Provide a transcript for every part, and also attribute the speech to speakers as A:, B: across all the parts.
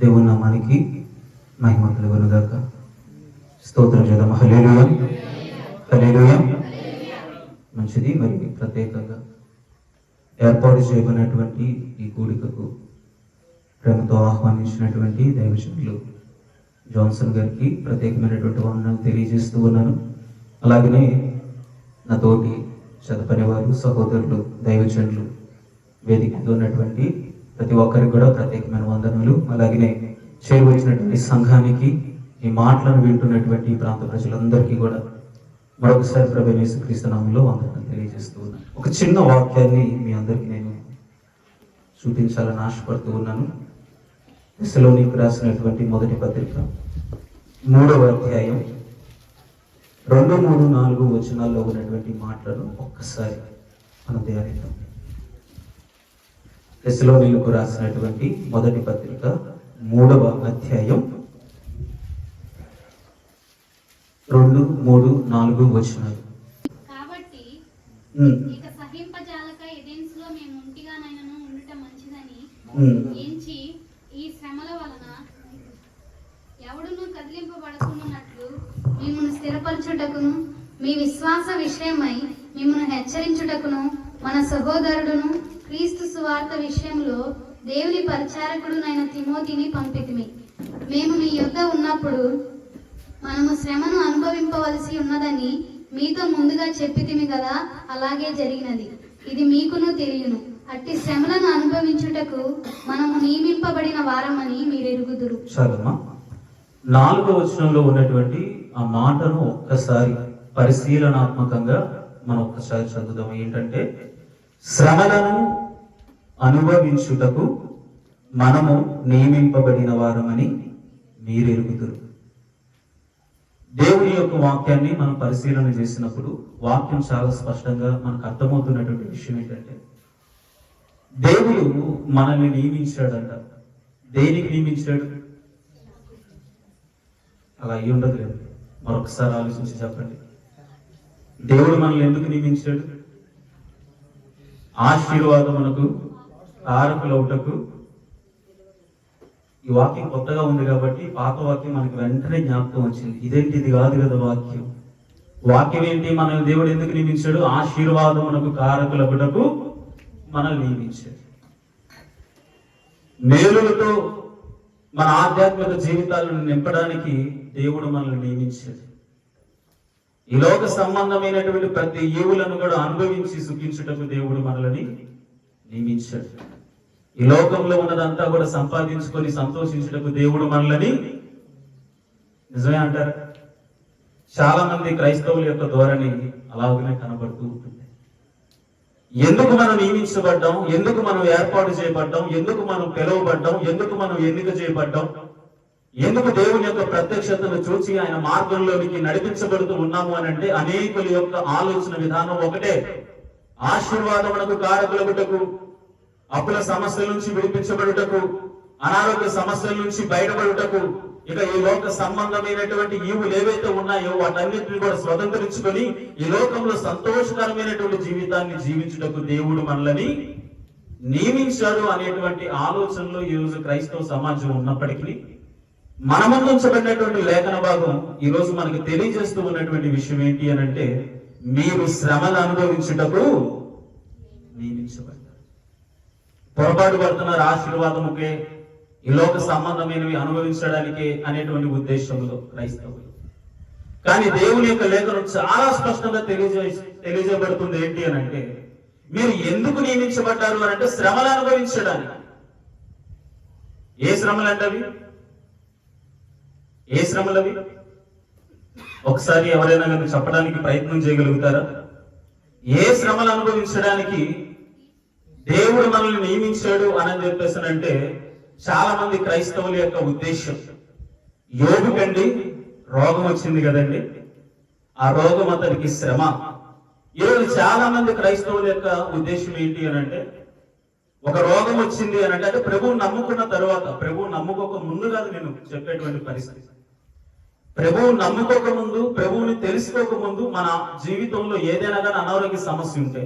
A: దేవుని నామానికి మహిమ కలుగునుగాక. స్తోత్రం చేద్దాం. హల్లెలూయా, హల్లెలూయా. మంచిది. మరి ప్రత్యేకంగా ఏర్పాటు చేయబడినటువంటి ఈ కూడికకు ప్రేమతో ఆహ్వానించినటువంటి దైవజనులు జాన్సన్ గారికి ప్రత్యేకమైనటువంటి వందనాలు తెలియజేస్తూ ఉన్నాను. అలాగనే నా తోటి చదపని వారు, సహోదరులు, దైవజనులు, వేదికలో ఉన్నటువంటి ప్రతి ఒక్కరికి కూడా ప్రత్యేకమైన వందనలు. అలాగనే చేరువచ్చినటువంటి సంఘానికి, ఈ మాటలను వింటున్నటువంటి ఈ ప్రాంత ప్రజలందరికీ కూడా మరొకసారి ప్రభువైన యేసుక్రీస్తు నామములో వందనాలు తెలియజేస్తూ ఉన్నాను. ఒక చిన్న వాక్యాన్ని మీ అందరికీ నేను చూపించాలని ఆశపడుతూ ఉన్నాను. తెస్సలోనికీయులకు రాసినటువంటి మొదటి పత్రిక 3వ అధ్యాయం 2, 3, 4 వచనాల్లో ఉన్నటువంటి మాటలను ఒక్కసారి మనం ధ్యానిద్దాం. తెస్సలోనికీయులకు రాసినటువంటి మొదటి పత్రిక 3వ అధ్యాయం 2, 3, 4 వచనాలు.
B: కాబట్టి ఇక సహింపజాలక ఎదెన్సులో మేము ఉంటిగానైనను ఉండుట మంచిదని ఎంచి ఈ శ్రమల వలన ఎవడును కదిలింపబడకున్నట్లు మిమ్మల్ని స్థిరపరచుటకును మీ విశ్వాస విషయమై మిమ్మల్ని హెచ్చరించుటకును మన సహోదరుడును క్రీస్తు సువార్త విషయంలో దేవుని పరిచారకుడునైన తిమోతిని పంపితిమి. మేము మీ యొద్ద ఉన్నప్పుడు మనము శ్రమను అనుభవింపవలసి ఉన్నదని మీతో ముందుగా చెప్పితిమి కదా, అలాగే జరిగినది. ఇది మీకును తెలియను. అట్టి శ్రమలను అనుభవించుటకు మనము నియమింపబడిన వారమని మీరు ఎరుగుదురు.
A: చాలమ్మా. 4వ వచనంలో ఉన్నటువంటి ఆ మాటను ఒక్కసారి పరిశీలనాత్మకంగా మనం ఒక్కసారి చదువుదాం. ఏంటంటే, శ్రమలను అనుభవించుటకు మనము నియమింపబడిన వారమని మీరు ఎరుగుదురు. దేవుని యొక్క వాక్యాన్ని మనం పరిశీలన చేసినప్పుడు వాక్యం చాలా స్పష్టంగా మనకు అర్థమవుతున్నటువంటి విషయం ఏంటంటే, దేవుడు మనల్ని నియమించాడంట. దేనికి నియమించాడు? అలా అయ్యి ఉండదు లేదు. మరొకసారి ఆలోచించి చెప్పండి. దేవుడు మనల్ని ఎందుకు నియమించాడు? ఆశీర్వాదమునకు కారకులవుటకు. ఈ వాక్యం కొత్తగా ఉంది కాబట్టి పాత వాక్యం మనకి వెంటనే జ్ఞాపకం వచ్చింది. ఇదేంటి, ఇది కాదు కదా వాక్యం. వాక్యం ఏంటి? మన దేవుడు ఎందుకు నియమించాడు? ఆశీర్వాదమునకు కారకులవుటకు మనల్ని నియమించాడు. మేలులతో మన ఆధ్యాత్మిక జీవితాలను నింపడానికి దేవుడు మనల్ని నియమించాడు. ఈ లోక సంబంధమైనటువంటి ప్రతి ఈవులను కూడా అనుభవించి సుఖించుటకు దేవుడు మనల్ని నియమించాడు. ఈ లోకంలో ఉన్నదంతా కూడా సంపాదించుకొని సంతోషించుటకు దేవుడు మనల్ని, నిజమే అంటారా? చాలా మంది క్రైస్తవుల యొక్క ధోరణి అలాగనే కనబడుతూ ఉంటుంది. ఎందుకు మనం నియమించబడ్డాం? ఎందుకు మనం ఏర్పాటు చేయబడ్డాం? ఎందుకు మనం పిలువబడ్డాం? ఎందుకు మనం ఎన్నిక చేయబడ్డాం? ఎందుకు దేవుని యొక్క ప్రత్యక్షతను చూసి ఆయన మార్గంలోనికి నడిపించబడుతూ ఉన్నాము అని అంటే, అనేకుల యొక్క ఆలోచన విధానం ఒకటే. ఆశీర్వాదమునకు కారకులగుటకు, అప్పుల సమస్యల నుంచి విడిపించబడుటకు, అనారోగ్య సమస్యల నుంచి బయటపడుటకు, ఇక ఈ లోక సంబంధమైనటువంటి ఈవులు ఏవైతే ఉన్నాయో వాటన్నిటిని కూడా స్వతంత్రించుకొని ఈ లోకంలో సంతోషకరమైనటువంటి జీవితాన్ని జీవించుటకు దేవుడు మనల్ని నియమించాడు అనేటువంటి ఆలోచనలో ఈ రోజు క్రైస్తవ సమాజం ఉన్నప్పటికీ, మన ముందు ఉంచబడినటువంటి లేఖన భాగం ఈ రోజు మనకి తెలియజేస్తూ ఉన్నటువంటి విషయం ఏంటి అని అంటే, మీరు శ్రమను అనుభవించుటకు నియమించబడ్డారు. పొరపాటు పడుతున్నారు ఆశీర్వాదముకే, ఈ లోక సంబంధమైనవి అనుభవించడానికే అనేటువంటి ఉద్దేశంలో క్రైస్తవులు. కానీ దేవుని యొక్క లేఖనం చాలా స్పష్టంగా తెలియజేయబడుతుంది ఏంటి అని అంటే, మీరు ఎందుకు నియమించబడ్డారు అని అంటే శ్రమలు అనుభవించడానికి. ఏ శ్రమలు అంటే అవి? ఏ శ్రమలు అవి? ఒకసారి ఎవరైనా కానీ చెప్పడానికి ప్రయత్నం చేయగలుగుతారా? ఏ శ్రమలు అనుభవించడానికి దేవుడు మనల్ని నియమించాడు అని చెప్పేసానంటే, చాలా మంది క్రైస్తవుల యొక్క ఉద్దేశం, యోబుకండి రోగం వచ్చింది కదండి, ఆ రోగం అతనికి శ్రమ. ఈరోజు చాలా మంది క్రైస్తవుల యొక్క ఉద్దేశం ఏంటి అని అంటే, ఒక రోగం వచ్చింది అని అంటే ప్రభువు నమ్ముకున్న తరువాత, ప్రభువు నమ్ముకోక ముందు కాదు నేను చెప్పేటువంటి పరిస్థితి. ప్రభువు నమ్ముకోక ముందు, ప్రభువుని తెలుసుకోక ముందు మన జీవితంలో ఏదైనా కానీ అనారోగ్య సమస్య ఉంటే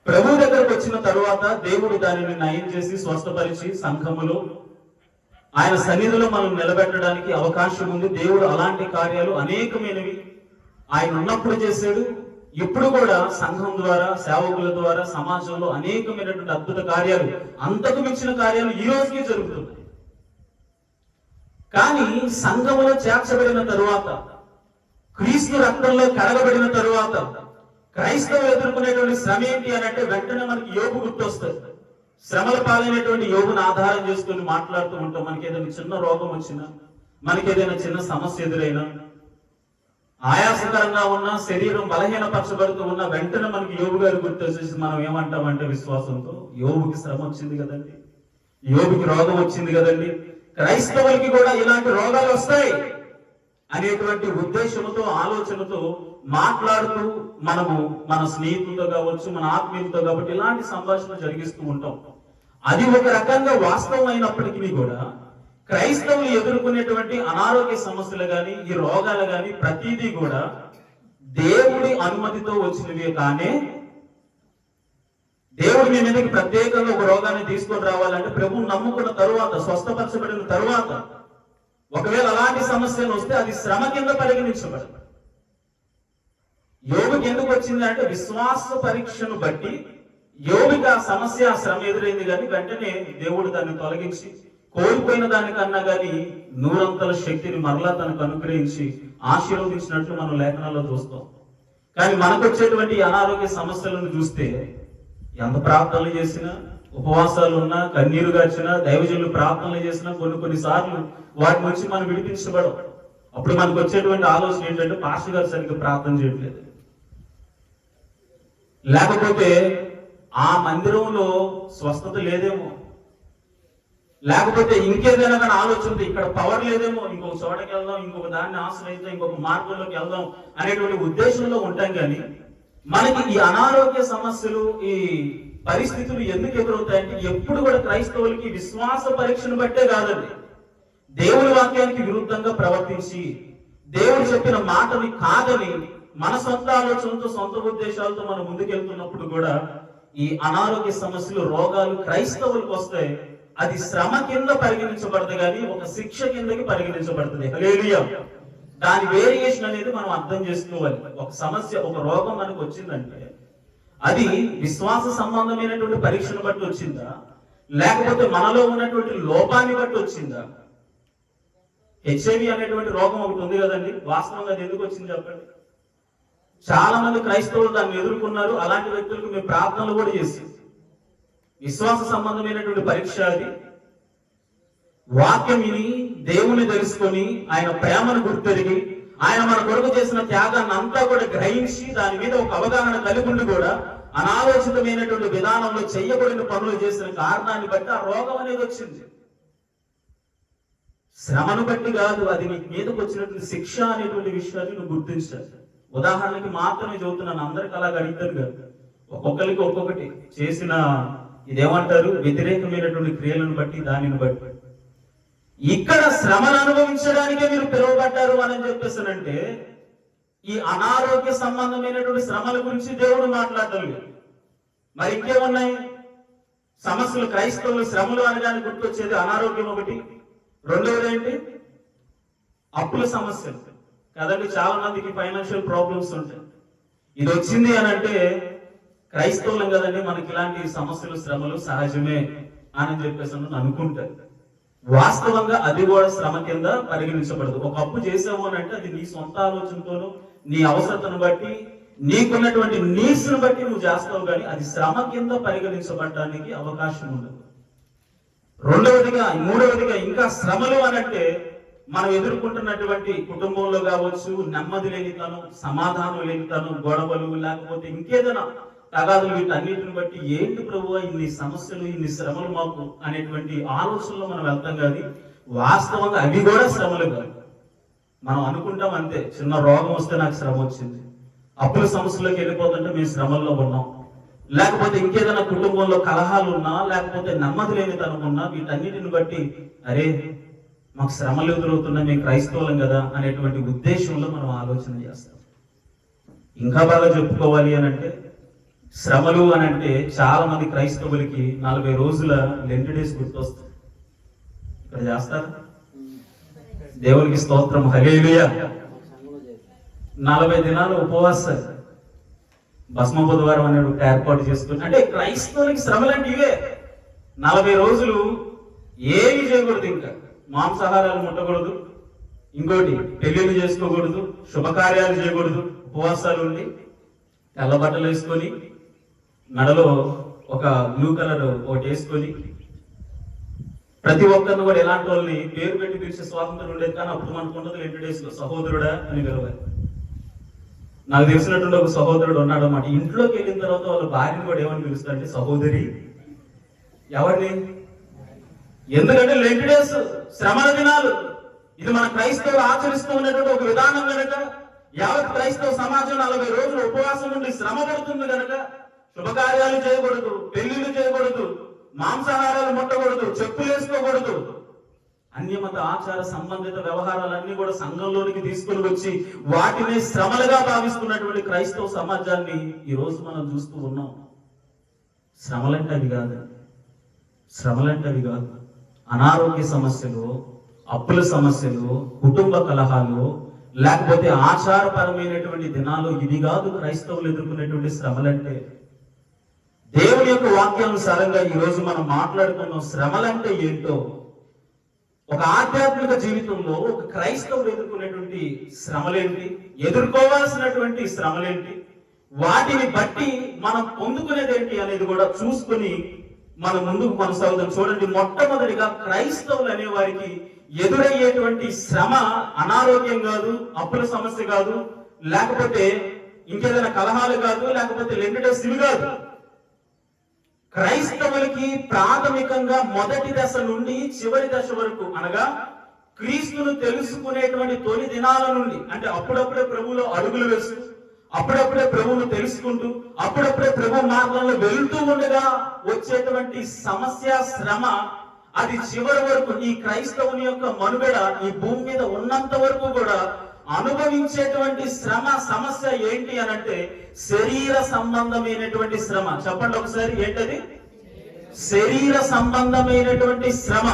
A: ప్రభు దగ్గరకు వచ్చిన తరువాత దేవుడు దానిని నయం చేసి స్వస్థపరిచి సంఘములో ఆయన సన్నిధిలో మనం నిలబెట్టడానికి అవకాశం ఉంది. దేవుడు అలాంటి కార్యాలు అనేకమైనవి ఆయన ఉన్నప్పుడు చేశాడు. ఇప్పుడు కూడా సంఘం ద్వారా, సేవకుల ద్వారా సమాజంలో అనేకమైనటువంటి అద్భుత కార్యాలు, అంతకు మించిన కార్యాలు ఈ రోజుకి జరుగుతున్నాయి. కానీ సంఘములో చేర్చబడిన తరువాత, క్రీస్తు రక్తంలో కడగబడిన తరువాత క్రైస్తవులు ఎదుర్కొనేటువంటి శ్రమ ఏంటి అని అంటే వెంటనే మనకి యోబు గుర్తొస్తుంది. శ్రమల పాలైనటువంటి యోబుని ఆధారం చేసుకుని మాట్లాడుతూ ఉంటాం. మనకి ఏదైనా చిన్న రోగం వచ్చినా, మనకి ఏదైనా చిన్న సమస్య ఎదురైనా, ఆయాసకరంగా ఉన్న శరీరం బలహీనపరచబడుతూ ఉన్న వెంటనే మనకి యోబు గారు గుర్తొచ్చేసి మనం ఏమంటామంటే విశ్వాసంతో, యోబుకి శ్రమ వచ్చింది కదండి, యోబుకి రోగం వచ్చింది కదండి, క్రైస్తవులకి కూడా ఇలాంటి రోగాలు వస్తాయి అనేటువంటి ఉద్దేశంతో, ఆలోచనతో మాట్లాడుతూ మనము మన స్నేహితులతో కావచ్చు, మన ఆత్మీయులతో కాబట్టి ఇలాంటి సంభాషణ జరిగిస్తూ ఉంటాం. అది ఒక రకంగా వాస్తవం అయినప్పటికీ కూడా క్రైస్తవులు ఎదుర్కొనేటువంటి అనారోగ్య సమస్యలు గాని, ఈ రోగాలు గాని ప్రతిదీ కూడా దేవుడి అనుమతితో వచ్చినవే. కానీ దేవుడు మీ మీదకి ప్రత్యేకంగా ఒక రోగాన్ని తీసుకొని రావాలంటే ప్రభువు నమ్ముకున్న తరువాత, స్వస్థపరచబడిన తరువాత, ఒకవేళ అలాంటి సమస్యలు వస్తే అది శ్రమ కింద పరిగణించబడదు. యోబుకి ఎందుకు వచ్చింది అంటే విశ్వాస పరీక్షను బట్టి యోబుకి ఆ సమస్య, ఆ శ్రమ ఎదురైంది, కానీ వెంటనే దేవుడు దాన్ని తొలగించి కోల్పోయిన దానికన్నా కానీ 100 శక్తిని మరలా తనకు అనుగ్రహించి ఆశీర్వదించినట్లు మనం లేఖనాల్లో చూస్తాం. కానీ మనకు వచ్చేటువంటి అనారోగ్య సమస్యలను చూస్తే ఎంత ప్రార్థనలు చేసినా, ఉపవాసాలు ఉన్నా, కన్నీరు గార్చినా, దైవజనులు ప్రార్థనలు చేసినా కొన్నిసార్లు వాటి నుంచి మనం విడిపించబడం. అప్పుడు మనకు వచ్చేటువంటి ఆలోచన ఏంటంటే పాస్టర్ గారు సరిగ్గా ప్రార్థన చేయట్లేదు, లేకపోతే ఆ మందిరంలో స్వస్థత లేదేమో, లేకపోతే ఇంకేదైనా కానీ ఆలోచనతో ఇక్కడ పవర్ లేదేమో, ఇంకొక చోటకి వెళ్దాం, ఇంకొక దాన్ని ఆశ్రయిద్దాం, ఇంకొక మార్గంలోకి వెళ్దాం అనేటువంటి ఉద్దేశంలో ఉంటాం. కానీ మనకి ఈ అనారోగ్య సమస్యలు, ఈ పరిస్థితులు ఎందుకు ఎదురవుతాయంటే ఎప్పుడు కూడా క్రైస్తవులకి విశ్వాస పరీక్షను బట్టే కాదండి, దేవుని వాక్యానికి విరుద్ధంగా ప్రవర్తించి దేవుడు చెప్పిన మాటని కాదని మన సొంత ఆలోచనలతో, సొంత ఉద్దేశాలతో మనం ముందుకెళ్తున్నప్పుడు కూడా ఈ అనారోగ్య సమస్యలు, రోగాలు క్రైస్తవులకు వస్తాయి. అది శ్రమ కింద పరిగణించబడదు కానీ ఒక శిక్ష కిందకి పరిగణించబడుతుంది. హల్లెలూయా. దాని వేరియేషన్ అనేది మనం అర్థం చేసుకోవాలి. ఒక సమస్య, ఒక రోగం మనకు వచ్చిందంటే అది విశ్వాస సంబంధమైనటువంటి పరీక్షను బట్టి వచ్చిందా, లేకపోతే మనలో ఉన్నటువంటి లోపాన్ని బట్టి వచ్చిందా? హెచ్ఐవి అనేటువంటి రోగం ఒకటి ఉంది కదండి, వాస్తవంగా అది ఎందుకు వచ్చింది చెప్పండి? చాలా మంది క్రైస్తవులు దాన్ని ఎదుర్కొన్నారు. అలాంటి వ్యక్తులకు మేము ప్రార్థనలు కూడా చేస్తాం. విశ్వాస సంబంధమైనటువంటి పరీక్ష అది. వాక్యం విని, దేవుని తెలుసుకొని, ఆయన ప్రేమను గుర్తెరిగి, ఆయన మన కొరకు చేసిన త్యాగాన్ని అంతా కూడా గ్రహించి దాని మీద ఒక అవగాహన కలిగి ఉండి కూడా అనాలోచితమైనటువంటి విధానంలో చెయ్యబడిన పనులు చేసిన కారణాన్ని బట్టి ఆ రోగం అనేది వచ్చింది. శ్రమను బట్టి కాదు, అది నీ మీదకి వచ్చినటువంటి శిక్ష అనేటువంటి విషయాన్ని నువ్వు గుర్తించాలి. ఉదాహరణకి మాత్రమే చెబుతున్నాను, అందరికి అలాగ అడిగారు కాదు, ఒక్కొక్కరికి ఒక్కొక్కటి చేసిన ఇదేమంటారు వ్యతిరేకమైనటువంటి క్రియలను బట్టి, దానిని బట్టి. ఇక్కడ శ్రమను అనుభవించడానికే మీరు పిలువబడ్డారు అని చెప్పేసానంటే ఈ అనారోగ్య సంబంధమైనటువంటి శ్రమల గురించి దేవుడు మాట్లాడటం లేదు. మరి ఇంకేమున్నాయి సమస్యలు? క్రైస్తవులు శ్రమలు అనడానికి గుర్తొచ్చేది అనారోగ్యం ఒకటి, రెండవది ఏంటి? అప్పుల సమస్యలు కదండి. చాలా మందికి ఫైనాన్షియల్ ప్రాబ్లమ్స్ ఉంటాయి. ఇది వచ్చింది అని అంటే క్రైస్తవులం కదండి, మనకి ఇలాంటి సమస్యలు, శ్రమలు సహజమే అని చెప్పేసి అనుకుంటారు. వాస్తవంగా అది కూడా శ్రమ కింద పరిగణించబడదు. ఒక అప్పు చేసావు అని అంటే అది నీ సొంత ఆలోచనతోనూ, నీ అవసరతను బట్టి, నీకున్నటువంటి నీడ్స్ను బట్టి నువ్వు చేస్తావు, కానీ అది శ్రమ కింద పరిగణించబడడానికి అవకాశం ఉండదు. మూడవదిగా ఇంకా శ్రమలు అనంటే మనం ఎదుర్కొంటున్నటువంటి కుటుంబంలో కావచ్చు, నెమ్మది లేనితనం, సమాధానం లేనితనం, గొడవలు, లేకపోతే ఇంకేదైనా తగాదులు, వీటన్నిటిని బట్టి ఏంటి ప్రభువా ఇన్ని సమస్యలు, ఇన్ని శ్రమలు మాకు అనేటువంటి ఆలోచనలో మనం వెళ్తాం. కానీ వాస్తవంగా అవి కూడా శ్రమలు కాదు. మనం అనుకుంటాం అంతే, చిన్న రోగం వస్తే నాకు శ్రమ వచ్చింది, అప్పుల సమస్యలోకి వెళ్ళిపోతుంటే మేము శ్రమల్లో ఉన్నాం, లేకపోతే ఇంకేదైనా కుటుంబంలో కలహాలు ఉన్నా, లేకపోతే నెమ్మది లేనితనం ఉన్నా, వీటన్నిటిని బట్టి అరే మాకు శ్రమలు ఎదురవుతున్నా, మేము క్రైస్తవులం కదా అనేటువంటి ఉద్దేశంలో మనం ఆలోచన చేస్తాం. ఇంకా బాగా చెప్పుకోవాలి అని అంటే శ్రమలు అని అంటే చాలా మంది క్రైస్తవులకి 40 రోజుల లెంట్ డేస్ గుర్తొస్తుంది. ఇక్కడ చేస్తారు. దేవునికి స్తోత్రం, హల్లెలూయా. 40 దినాలు ఉపవాసాలు, భస్మ బుధవారం అనే ఒకటి ఏర్పాటు చేసుకుని, అంటే క్రైస్తవులకి శ్రమలంటే ఇవే. 40 రోజులు ఏమి చేయకూడదు, ఇంకా మాంసాహారాలు ముట్టకూడదు, ఇంకోటి పెళ్లిళ్ళు చేసుకోకూడదు, శుభకార్యాలు చేయకూడదు, ఉపవాసాలు ఉండి తెల్ల బట్టలు వేసుకొని మెడలో ఒక బ్లూ కలర్ ఒకటి వేసుకొని ప్రతి ఒక్కరిని కూడా ఎలాంటి వాళ్ళని పేరు పెట్టి పిలిచే స్వాతంత్రం ఉండేది. కానీ అప్పుడు మనకు ఉండదు, లెంట్ డేస్ లో సహోదరుడా అని పిలవాలి. నాకు తెలిసినటువంటి ఒక సహోదరుడు ఉన్నాడు అన్నమాట. ఇంట్లోకి వెళ్ళిన తర్వాత వాళ్ళ భార్యను కూడా ఏమని పిలుస్తారంటే సహోదరి. ఎవరిని? ఎందుకంటే లెంట్ డేస్, శ్రమల దినాలు. ఇది మన క్రైస్తవులు ఆచరిస్తూ ఉన్నటువంటి ఒక విధానం కనుక, యావత్ క్రైస్తవ సమాజం 40 రోజులు ఉపవాసం నుండి శ్రమ పడుతుంది కనుక శుభకార్యాలు చేయకూడదు, పెళ్లిళ్ళు చేయకూడదు, మాంసాహారాలు ముట్టకూడదు, చెప్పులు వేసుకోకూడదు, అన్యమత ఆచార సంబంధిత వ్యవహారాలన్నీ కూడా సంఘంలోనికి తీసుకుని వచ్చి వాటిని శ్రమలుగా భావిస్తున్నటువంటి క్రైస్తవ సమాజాన్ని ఈ రోజు మనం చూస్తూ ఉన్నాం. శ్రమలంటే అవి కాదు, శ్రమలంటే అవి కాదు. అనారోగ్య సమస్యలు, అప్పుల సమస్యలు, కుటుంబ కలహాలు, లేకపోతే ఆచారపరమైనటువంటి దినాలు, ఇవి కాదు క్రైస్తవులు ఎదుర్కొనేటువంటి శ్రమలంటే. దేవుని యొక్క వాక్యానుసారంగా ఈ రోజు మనం మాట్లాడుకున్నాం శ్రమలంటే ఏంటో. ఒక ఆధ్యాత్మిక జీవితంలో ఒక క్రైస్తవుడు ఎదుర్కొనేటువంటి శ్రమలేంటి, ఎదుర్కోవాల్సినటువంటి శ్రమలేంటి, వాటిని బట్టి మనం పొందుకునేది ఏంటి అనేది కూడా చూసుకుని మనం ముందుకు కొనసాగుతాం. చూడండి, మొట్టమొదటిగా క్రైస్తవులు అనే వారికి ఎదురయ్యేటువంటి శ్రమ అనారోగ్యం కాదు, అప్పుల సమస్య కాదు, లేకపోతే ఇంకేదైనా కలహాలు కాదు, లేకపోతే లెండిటెస్టివ్ కాదు. క్రైస్తవులకి ప్రాథమికంగా మొదటి దశ నుండి చివరి దశ వరకు, అనగా క్రీస్తును తెలుసుకునేటువంటి తొలి దినాల నుండి, అంటే అప్పుడప్పుడే ప్రభువులో అడుగులు వేస్తూ, అప్పుడప్పుడే ప్రభువును తెలుసుకుంటూ, అప్పుడప్పుడే ప్రభు మార్గంలో వెళ్తూ ఉండగా వచ్చేటువంటి సమస్య, శ్రమ, అది చివరి వరకు ఈ క్రైస్తవుని యొక్క మనుగడ ఈ భూమి మీద ఉన్నంత వరకు కూడా అనుభవించేటువంటి శ్రమ, సమస్య ఏంటి అనంటే శరీర సంబంధమైనటువంటి శ్రమ. చెప్పండి ఒకసారి, ఏంటది? శరీర సంబంధమైనటువంటి శ్రమ.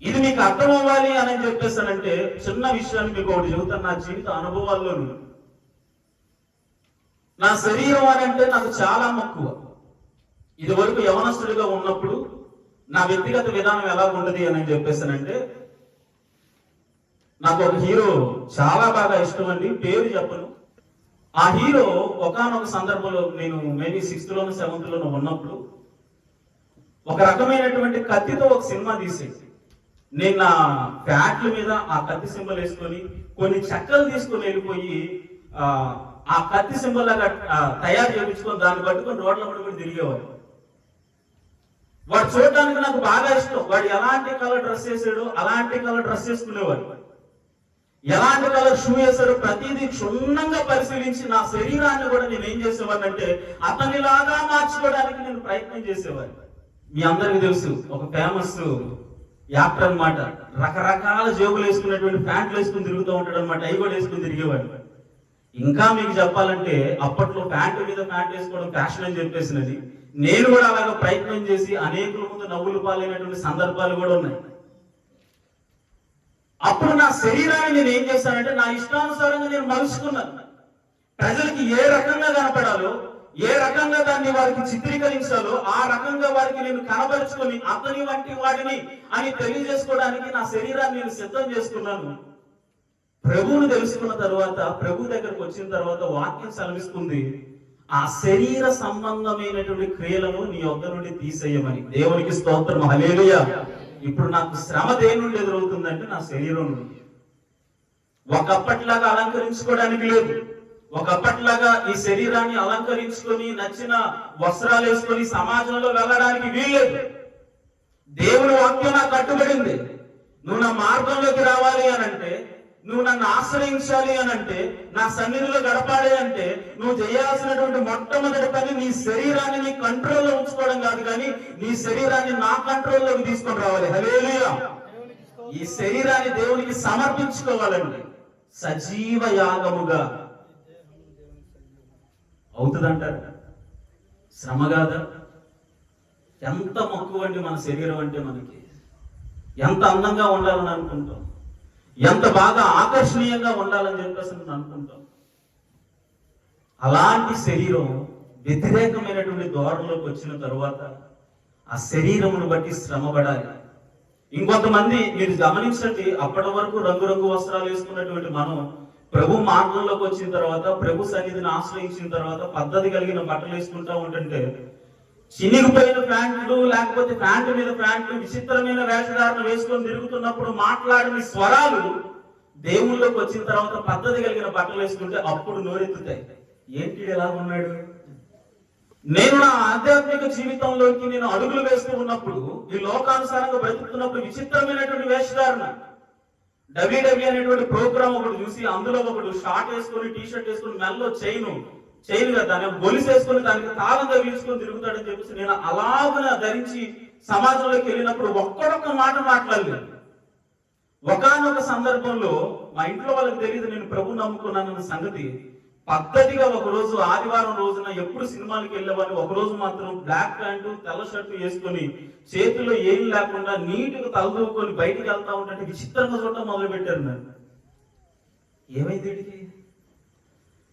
A: ఇది మీకు అర్థం అవ్వాలి అని చెప్పేసానంటే చిన్న విషయాన్ని మీకు ఒకటి చెబుతాను. నా జీవిత అనుభవాల్లోనూ నా శరీరం అని అంటే నాకు చాలా మక్కువ. ఇది వరకు యవనస్తుడిగా ఉన్నప్పుడు నా వ్యక్తిగత విధానం ఎలా ఉండదు అని చెప్పేసానంటే, నాకు ఒక హీరో చాలా బాగా ఇష్టం అండి, పేరు చెప్పను. ఆ హీరో ఒకానొక సందర్భంలో, నేను మేబీ 6th లోనో 7th లోనో ఉన్నప్పుడు, ఒక రకమైనటువంటి కత్తితో ఒక సినిమా తీసేది. నేను నా ఫ్యాట్ల మీద ఆ కత్తి సింబల్ వేసుకొని కొన్ని చెక్కలు తీసుకొని వెళ్ళిపోయి ఆ కత్తి సింబల్ లాగా తయారు చేయించుకొని దాన్ని పట్టుకొని రోడ్ల పట్టుకొని తిరిగేవాడు. వాడు చూడడానికి నాకు బాగా ఇష్టం. వాడు ఎలాంటి కలర్ డ్రెస్ వేసాడు అలాంటి కలర్ డ్రెస్ వేసుకునేవాడు, ఎలాంటి కలర్ షూ వేసాడు ప్రతిదీ క్షుణ్ణంగా పరిశీలించి నా శరీరాన్ని కూడా నేను ఏం చేసేవాడినంటే అతనిలాగా మార్చుకోవడానికి నేను ప్రయత్నం చేసేవాడిని. మీ అందరికీ తెలుసు, ఒక ఫేమస్ యాక్టర్ అన్నమాట. రకరకాల జేబులు వేసుకున్నటువంటి ప్యాంట్లు వేసుకుని తిరుగుతూ ఉంటాడు అనమాట. అవి కూడా వేసుకుని తిరిగేవాడు. ఇంకా మీకు చెప్పాలంటే అప్పట్లో ప్యాంటు మీద ప్యాంట్ వేసుకోవడం ఫ్యాషన్ అని చెప్పేసినది. నేను కూడా అలాగ ప్రయత్నం చేసి అనేకుల ముందు నవ్వులు పాలైనటువంటి సందర్భాలు కూడా ఉన్నాయి. అప్పుడు నా శరీరాన్ని నేను ఏం చేశానంటే నా ఇష్టానుసారంగా నేను మలుచుకున్నాను. ప్రజలకి ఏ రకంగా కనపడాలో, ఏ రకంగా దాన్ని వారికి చిత్రీకరించాలో ఆ రకంగా వారికి నేను కనబరుచుకొని అతని వంటి వాడిని అని తెలియజేసుకోవడానికి నా శరీరాన్ని నేను సిద్ధం చేసుకున్నాను. ప్రభువును తెలుసుకున్న తర్వాత, ప్రభు దగ్గరకు వచ్చిన తర్వాత వాక్యం సెలవిస్తుంది, ఆ శరీర సంబంధమైనటువంటి క్రియలను నీ యొద్ద నుండి తీసేయమని. దేవునికి స్తోత్రం, హల్లెలూయా. ఇప్పుడు నాకు శ్రమ దేని నుండి ఎదురవుతుందంటే నా శరీరం నుండి. ఒకప్పటిలాగా అలంకరించుకోవడానికి లేదు. ఒకప్పటిలాగా ఈ శరీరాన్ని అలంకరించుకొని నచ్చిన వస్త్రాలు వేసుకొని సమాజంలో వెళ్ళడానికి వీల్లేదు. దేవుని వాక్యం నాకు కట్టుబడింది. నువ్వు నా మార్గంలోకి రావాలి అనంటే, నువ్వు నన్ను ఆశ్రయించాలి అనంటే, నా సన్నిధిలో గడపాలి అంటే నువ్వు చేయాల్సినటువంటి మొట్టమొదటి పని నీ శరీరాన్ని నీ కంట్రోల్లో ఉంచుకోవడం కాదు, కానీ నీ శరీరాన్ని నా కంట్రోల్లోకి తీసుకొని రావాలి. హల్లెలూయా. ఈ శరీరాన్ని దేవునికి సమర్పించుకోవాలండి, సజీవ యాగముగా. అవుతుందంటారు? శ్రమ కాదా? ఎంత మక్కువ అండి మన శరీరం అంటే మనకి. ఎంత అందంగా ఉండాలని అనుకుంటాం, ఎంత బాగా ఆకర్షణీయంగా ఉండాలని చెప్పేసి అనుకుంటాం. అలాంటి శరీరం వ్యతిరేకమైనటువంటి ధోరణిలోకి వచ్చిన తరువాత ఆ శరీరమును బట్టి శ్రమపడాలి. ఇంకొంతమంది మీరు గమనించండి, అప్పటి వరకు రంగురంగు వస్త్రాలు వేసుకున్నటువంటి మనం ప్రభు మార్గంలోకి వచ్చిన తర్వాత, ప్రభు సన్నిధిని ఆశ్రయించిన తర్వాత పద్ధతి కలిగిన బట్టలు వేసుకుంటా ఉంటుంటే చినిగిపోయిన ప్యాంట్లు, లేకపోతే ప్యాంటు మీద ప్యాంట్లు, విచిత్రమైన వేషధారణ వేసుకొని తిరుగుతున్నప్పుడు మాట్లాడిన స్వరాలు దేవుళ్ళలోకి వచ్చిన తర్వాత పద్ధతి కలిగిన బట్టలు వేసుకుంటే అప్పుడు నోరెత్తుతాయి. ఏంటి ఎలా ఉన్నాడు? నేను నా ఆధ్యాత్మిక జీవితంలోకి నేను అడుగులు వేస్తూ ఉన్నప్పుడు, ఈ లోకానుసారంగా బ్రతుకుతున్నప్పుడు విచిత్రమైనటువంటి వేషధారణ, WWE అనేటువంటి ప్రోగ్రామ్ ఒకటి చూసి అందులో ఒకడు షార్ట్ వేసుకొని, టీ షర్ట్ వేసుకొని, మెల్లో చైన్ కదా దాన్ని గొలిసేసుకొని దానికి తాళం తగిలించుకొని తిరుగుతాడని చెప్పేసి నేను అలాగ ధరించి సమాజంలోకి వెళ్ళినప్పుడు ఒక్కడొక్క మాట మాట్లాడలేదు. ఒకానొక సందర్భంలో మా ఇంట్లో వాళ్ళకి తెలియదు నేను ప్రభు నమ్ముకున్నానన్న సంగతి. పద్ధతిగా ఒకరోజు ఆదివారం రోజున ఎప్పుడు సినిమాలకు వెళ్ళేవాళ్ళు, ఒకరోజు మాత్రం బ్లాక్ ప్యాంటు తెల్ల షర్టు వేసుకొని చేతిలో ఏం లేకుండా నీట్గా తలదూకొని బయటికి వెళ్తా ఉంటే విచిత్రంగా చూడటం మొదలు పెట్టారు. నన్ను ఏమైంది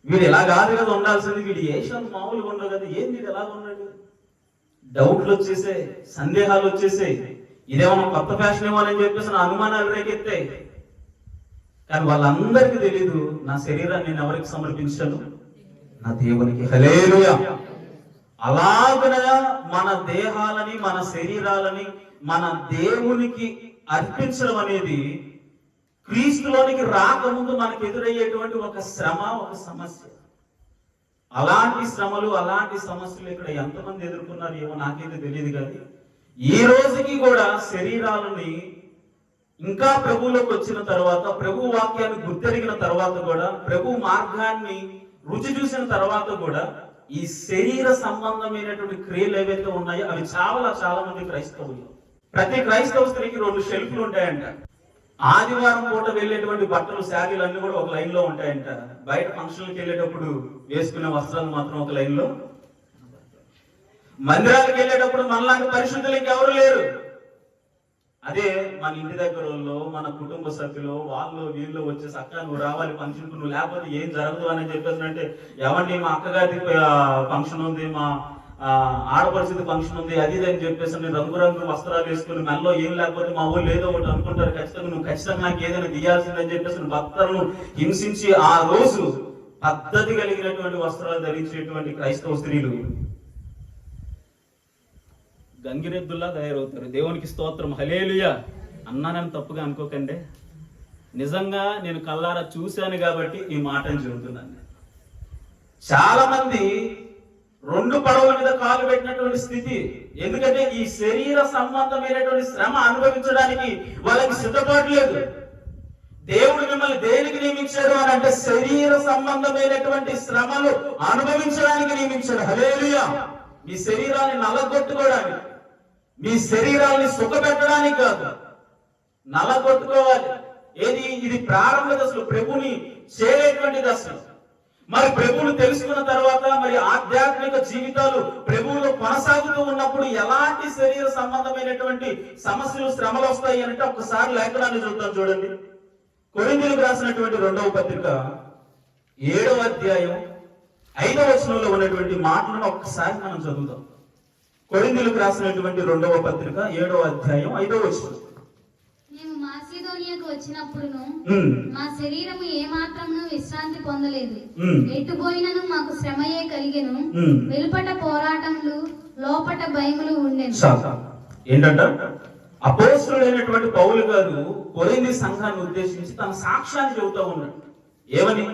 A: వీడు ఇలా కాదు కదా ఉండాల్సింది, వీడి ఏషాలు మామూలుగా ఉండవు కదా, ఏంది వీడు ఎలాగ ఉన్నాడు? డౌట్లు వచ్చేసాయి, సందేహాలు వచ్చేసాయి, ఇదేమన్నా కొత్త ఫ్యాషన్ ఏమో అని చెప్పేసి నా అనుమానాలు రేకెత్తాయి. కానీ వాళ్ళందరికీ తెలీదు నా శరీరాన్ని నేను ఎవరికి సమర్పించాను? నా దేవునికి. హల్లెలూయా. అలాగన మన దేహాలని, మన శరీరాలని మన దేవునికి అర్పించడం అనేది క్రీస్తులోనికి రాకముందు మనకు ఎదురయ్యేటువంటి ఒక శ్రమ, ఒక సమస్య. అలాంటి శ్రమలు, అలాంటి సమస్యలు ఇక్కడ ఎంతమంది ఎదుర్కొన్నారు ఏమో నాకైతే తెలియదు. కానీ ఈ రోజుకి కూడా శరీరాలని ఇంకా ప్రభువులోకి వచ్చిన తర్వాత, ప్రభు వాక్యాన్ని గుర్తెరిగిన తర్వాత కూడా, ప్రభు మార్గాన్ని రుచి చూసిన తర్వాత కూడా ఈ శరీర సంబంధమైనటువంటి క్రియలు ఏవైతే ఉన్నాయో అవి చాలా మంది క్రైస్తవులు, ప్రతి క్రైస్తవ స్త్రీకి 2 షెల్ఫ్లు ఉంటాయంట. ఆదివారం పూట వెళ్ళేటువంటి బట్టలు, శారీలు అన్ని కూడా ఒక లైన్ లో ఉంటాయంట. బయట ఫంక్షన్లకు వెళ్ళేటప్పుడు వేసుకునే వస్త్రాలు మాత్రం ఒక లైన్ లో. మందిరాలకు వెళ్ళేటప్పుడు మనలాంటి పరిశుద్ధులు ఇంకెవరు లేరు. అదే మన ఇంటి దగ్గర వాళ్ళు, మన కుటుంబ సభ్యులు, వాళ్ళు వీళ్ళు వచ్చేసి అక్క నువ్వు రావాలి ఫంక్షన్కు, నువ్వు లేకపోతే ఏం జరగదు అని చెప్పేసి అంటే, ఏమండి మా అక్కగారి ఫంక్షన్ ఉంది, మా ఆడపరిస్థితి ఫంక్షన్ ఉంది, అది అని చెప్పేసి నేను రంగురంగు వస్త్రాలు వేసుకుని మెల్లో ఏం లేకపోతే మా ఊళ్ళు ఏదో ఒకటి అనుకుంటారు, ఖచ్చితంగా నువ్వు ఖచ్చితంగా నాకు ఏదైనా దియాల్సిందని చెప్పేసి భక్తులను హింసించి ఆ రోజు పద్ధతి కలిగినటువంటి వస్త్రాలు ధరించేటువంటి క్రైస్తవ స్త్రీలు గంగిరెద్దుల్లా తయారవుతారు. దేవునికి స్తోత్రం. హల్లెలూయా. అన్నానని తప్పుగా అనుకోకండి, నిజంగా నేను కల్లారా చూశాను కాబట్టి ఈ మాటని చెబుతున్నాను. చాలా మంది 2 పడవల మీద కాలు పెట్టినటువంటి స్థితి. ఎందుకంటే ఈ శరీర సంబంధమైనటువంటి శ్రమ అనుభవించడానికి వాళ్ళకి సిద్ధపడలేదు. దేవుడు మిమ్మల్ని దేనికి నియమించాడు అని అంటే శరీర సంబంధమైనటువంటి శ్రమలు అనుభవించడానికి నియమించాడు. హల్లెలూయా. మీ శరీరాన్ని నలగొట్టుకోవడానికి, మీ శరీరాన్ని సుఖపెట్టడానికి కాదు, నలగొట్టుకోవాలి. ఇది ప్రారంభ దశలో, ప్రభుని చేరేటువంటి దశలు. మరి ప్రభువును తెలుసుకున్న తర్వాత మరి ఆధ్యాత్మిక జీవితాలు ప్రభువులో కొనసాగుతూ ఉన్నప్పుడు ఎలాంటి శరీర సంబంధమైనటువంటి సమస్యలు, శ్రమలు వస్తాయి అంటే ఒకసారి లేఖనాన్ని చూద్దాం. చూడండి, కొరింథీయులకు రాసినటువంటి 2వ పత్రిక 7వ అధ్యాయం 5వ వచనంలో ఉన్నటువంటి మాటలను ఒక్కసారి మనం చదువుదాం. కొరింథీయులకు రాసినటువంటి 2వ పత్రిక 7వ అధ్యాయం 5వ వచనం.
B: మేము మాసిదోనియాకు వచ్చినప్పుడును మా శరీరము ఏ మాత్రమును విశ్రాంతి పొందలేదు. ఎటుపోయినను మాకు శ్రమయే కలిగెను. వెలుపట పోరాటములు, లోపట భయములు ఉండెను.
A: ఏంటంట? అపోస్తలుడైనటువంటి పౌలు గారు కొరింథీ సంఘాన్ని ఉద్దేశించి తన సాక్ష్యాన్ని చెబుతూ ఉన్నాడు. ఏమని?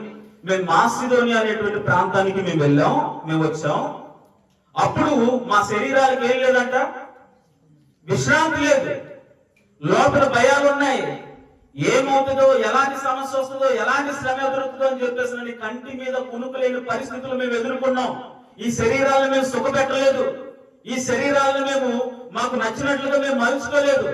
A: మేము మాసిదోనియా అనేటువంటి ప్రాంతానికి మేము వచ్చాం. అప్పుడు మా శరీరాలకు ఏం లేదంట, విశ్రాంతి లేదు, లోపల భయాలు ఉన్నాయి. ఏమవుతుందో, ఎలాంటి సమస్య వస్తుందో, ఎలాంటి శ్రమ ఎదురుతుందో అని చెప్పేసి కంటి మీద కునుకులేని పరిస్థితులు మేము ఎదుర్కొన్నాం. ఈ శరీరాలను మేము సుఖపెట్టలేదు, ఈ శరీరాలను మేము మాకు నచ్చినట్లుగా మేము మలుచుకోలేదు.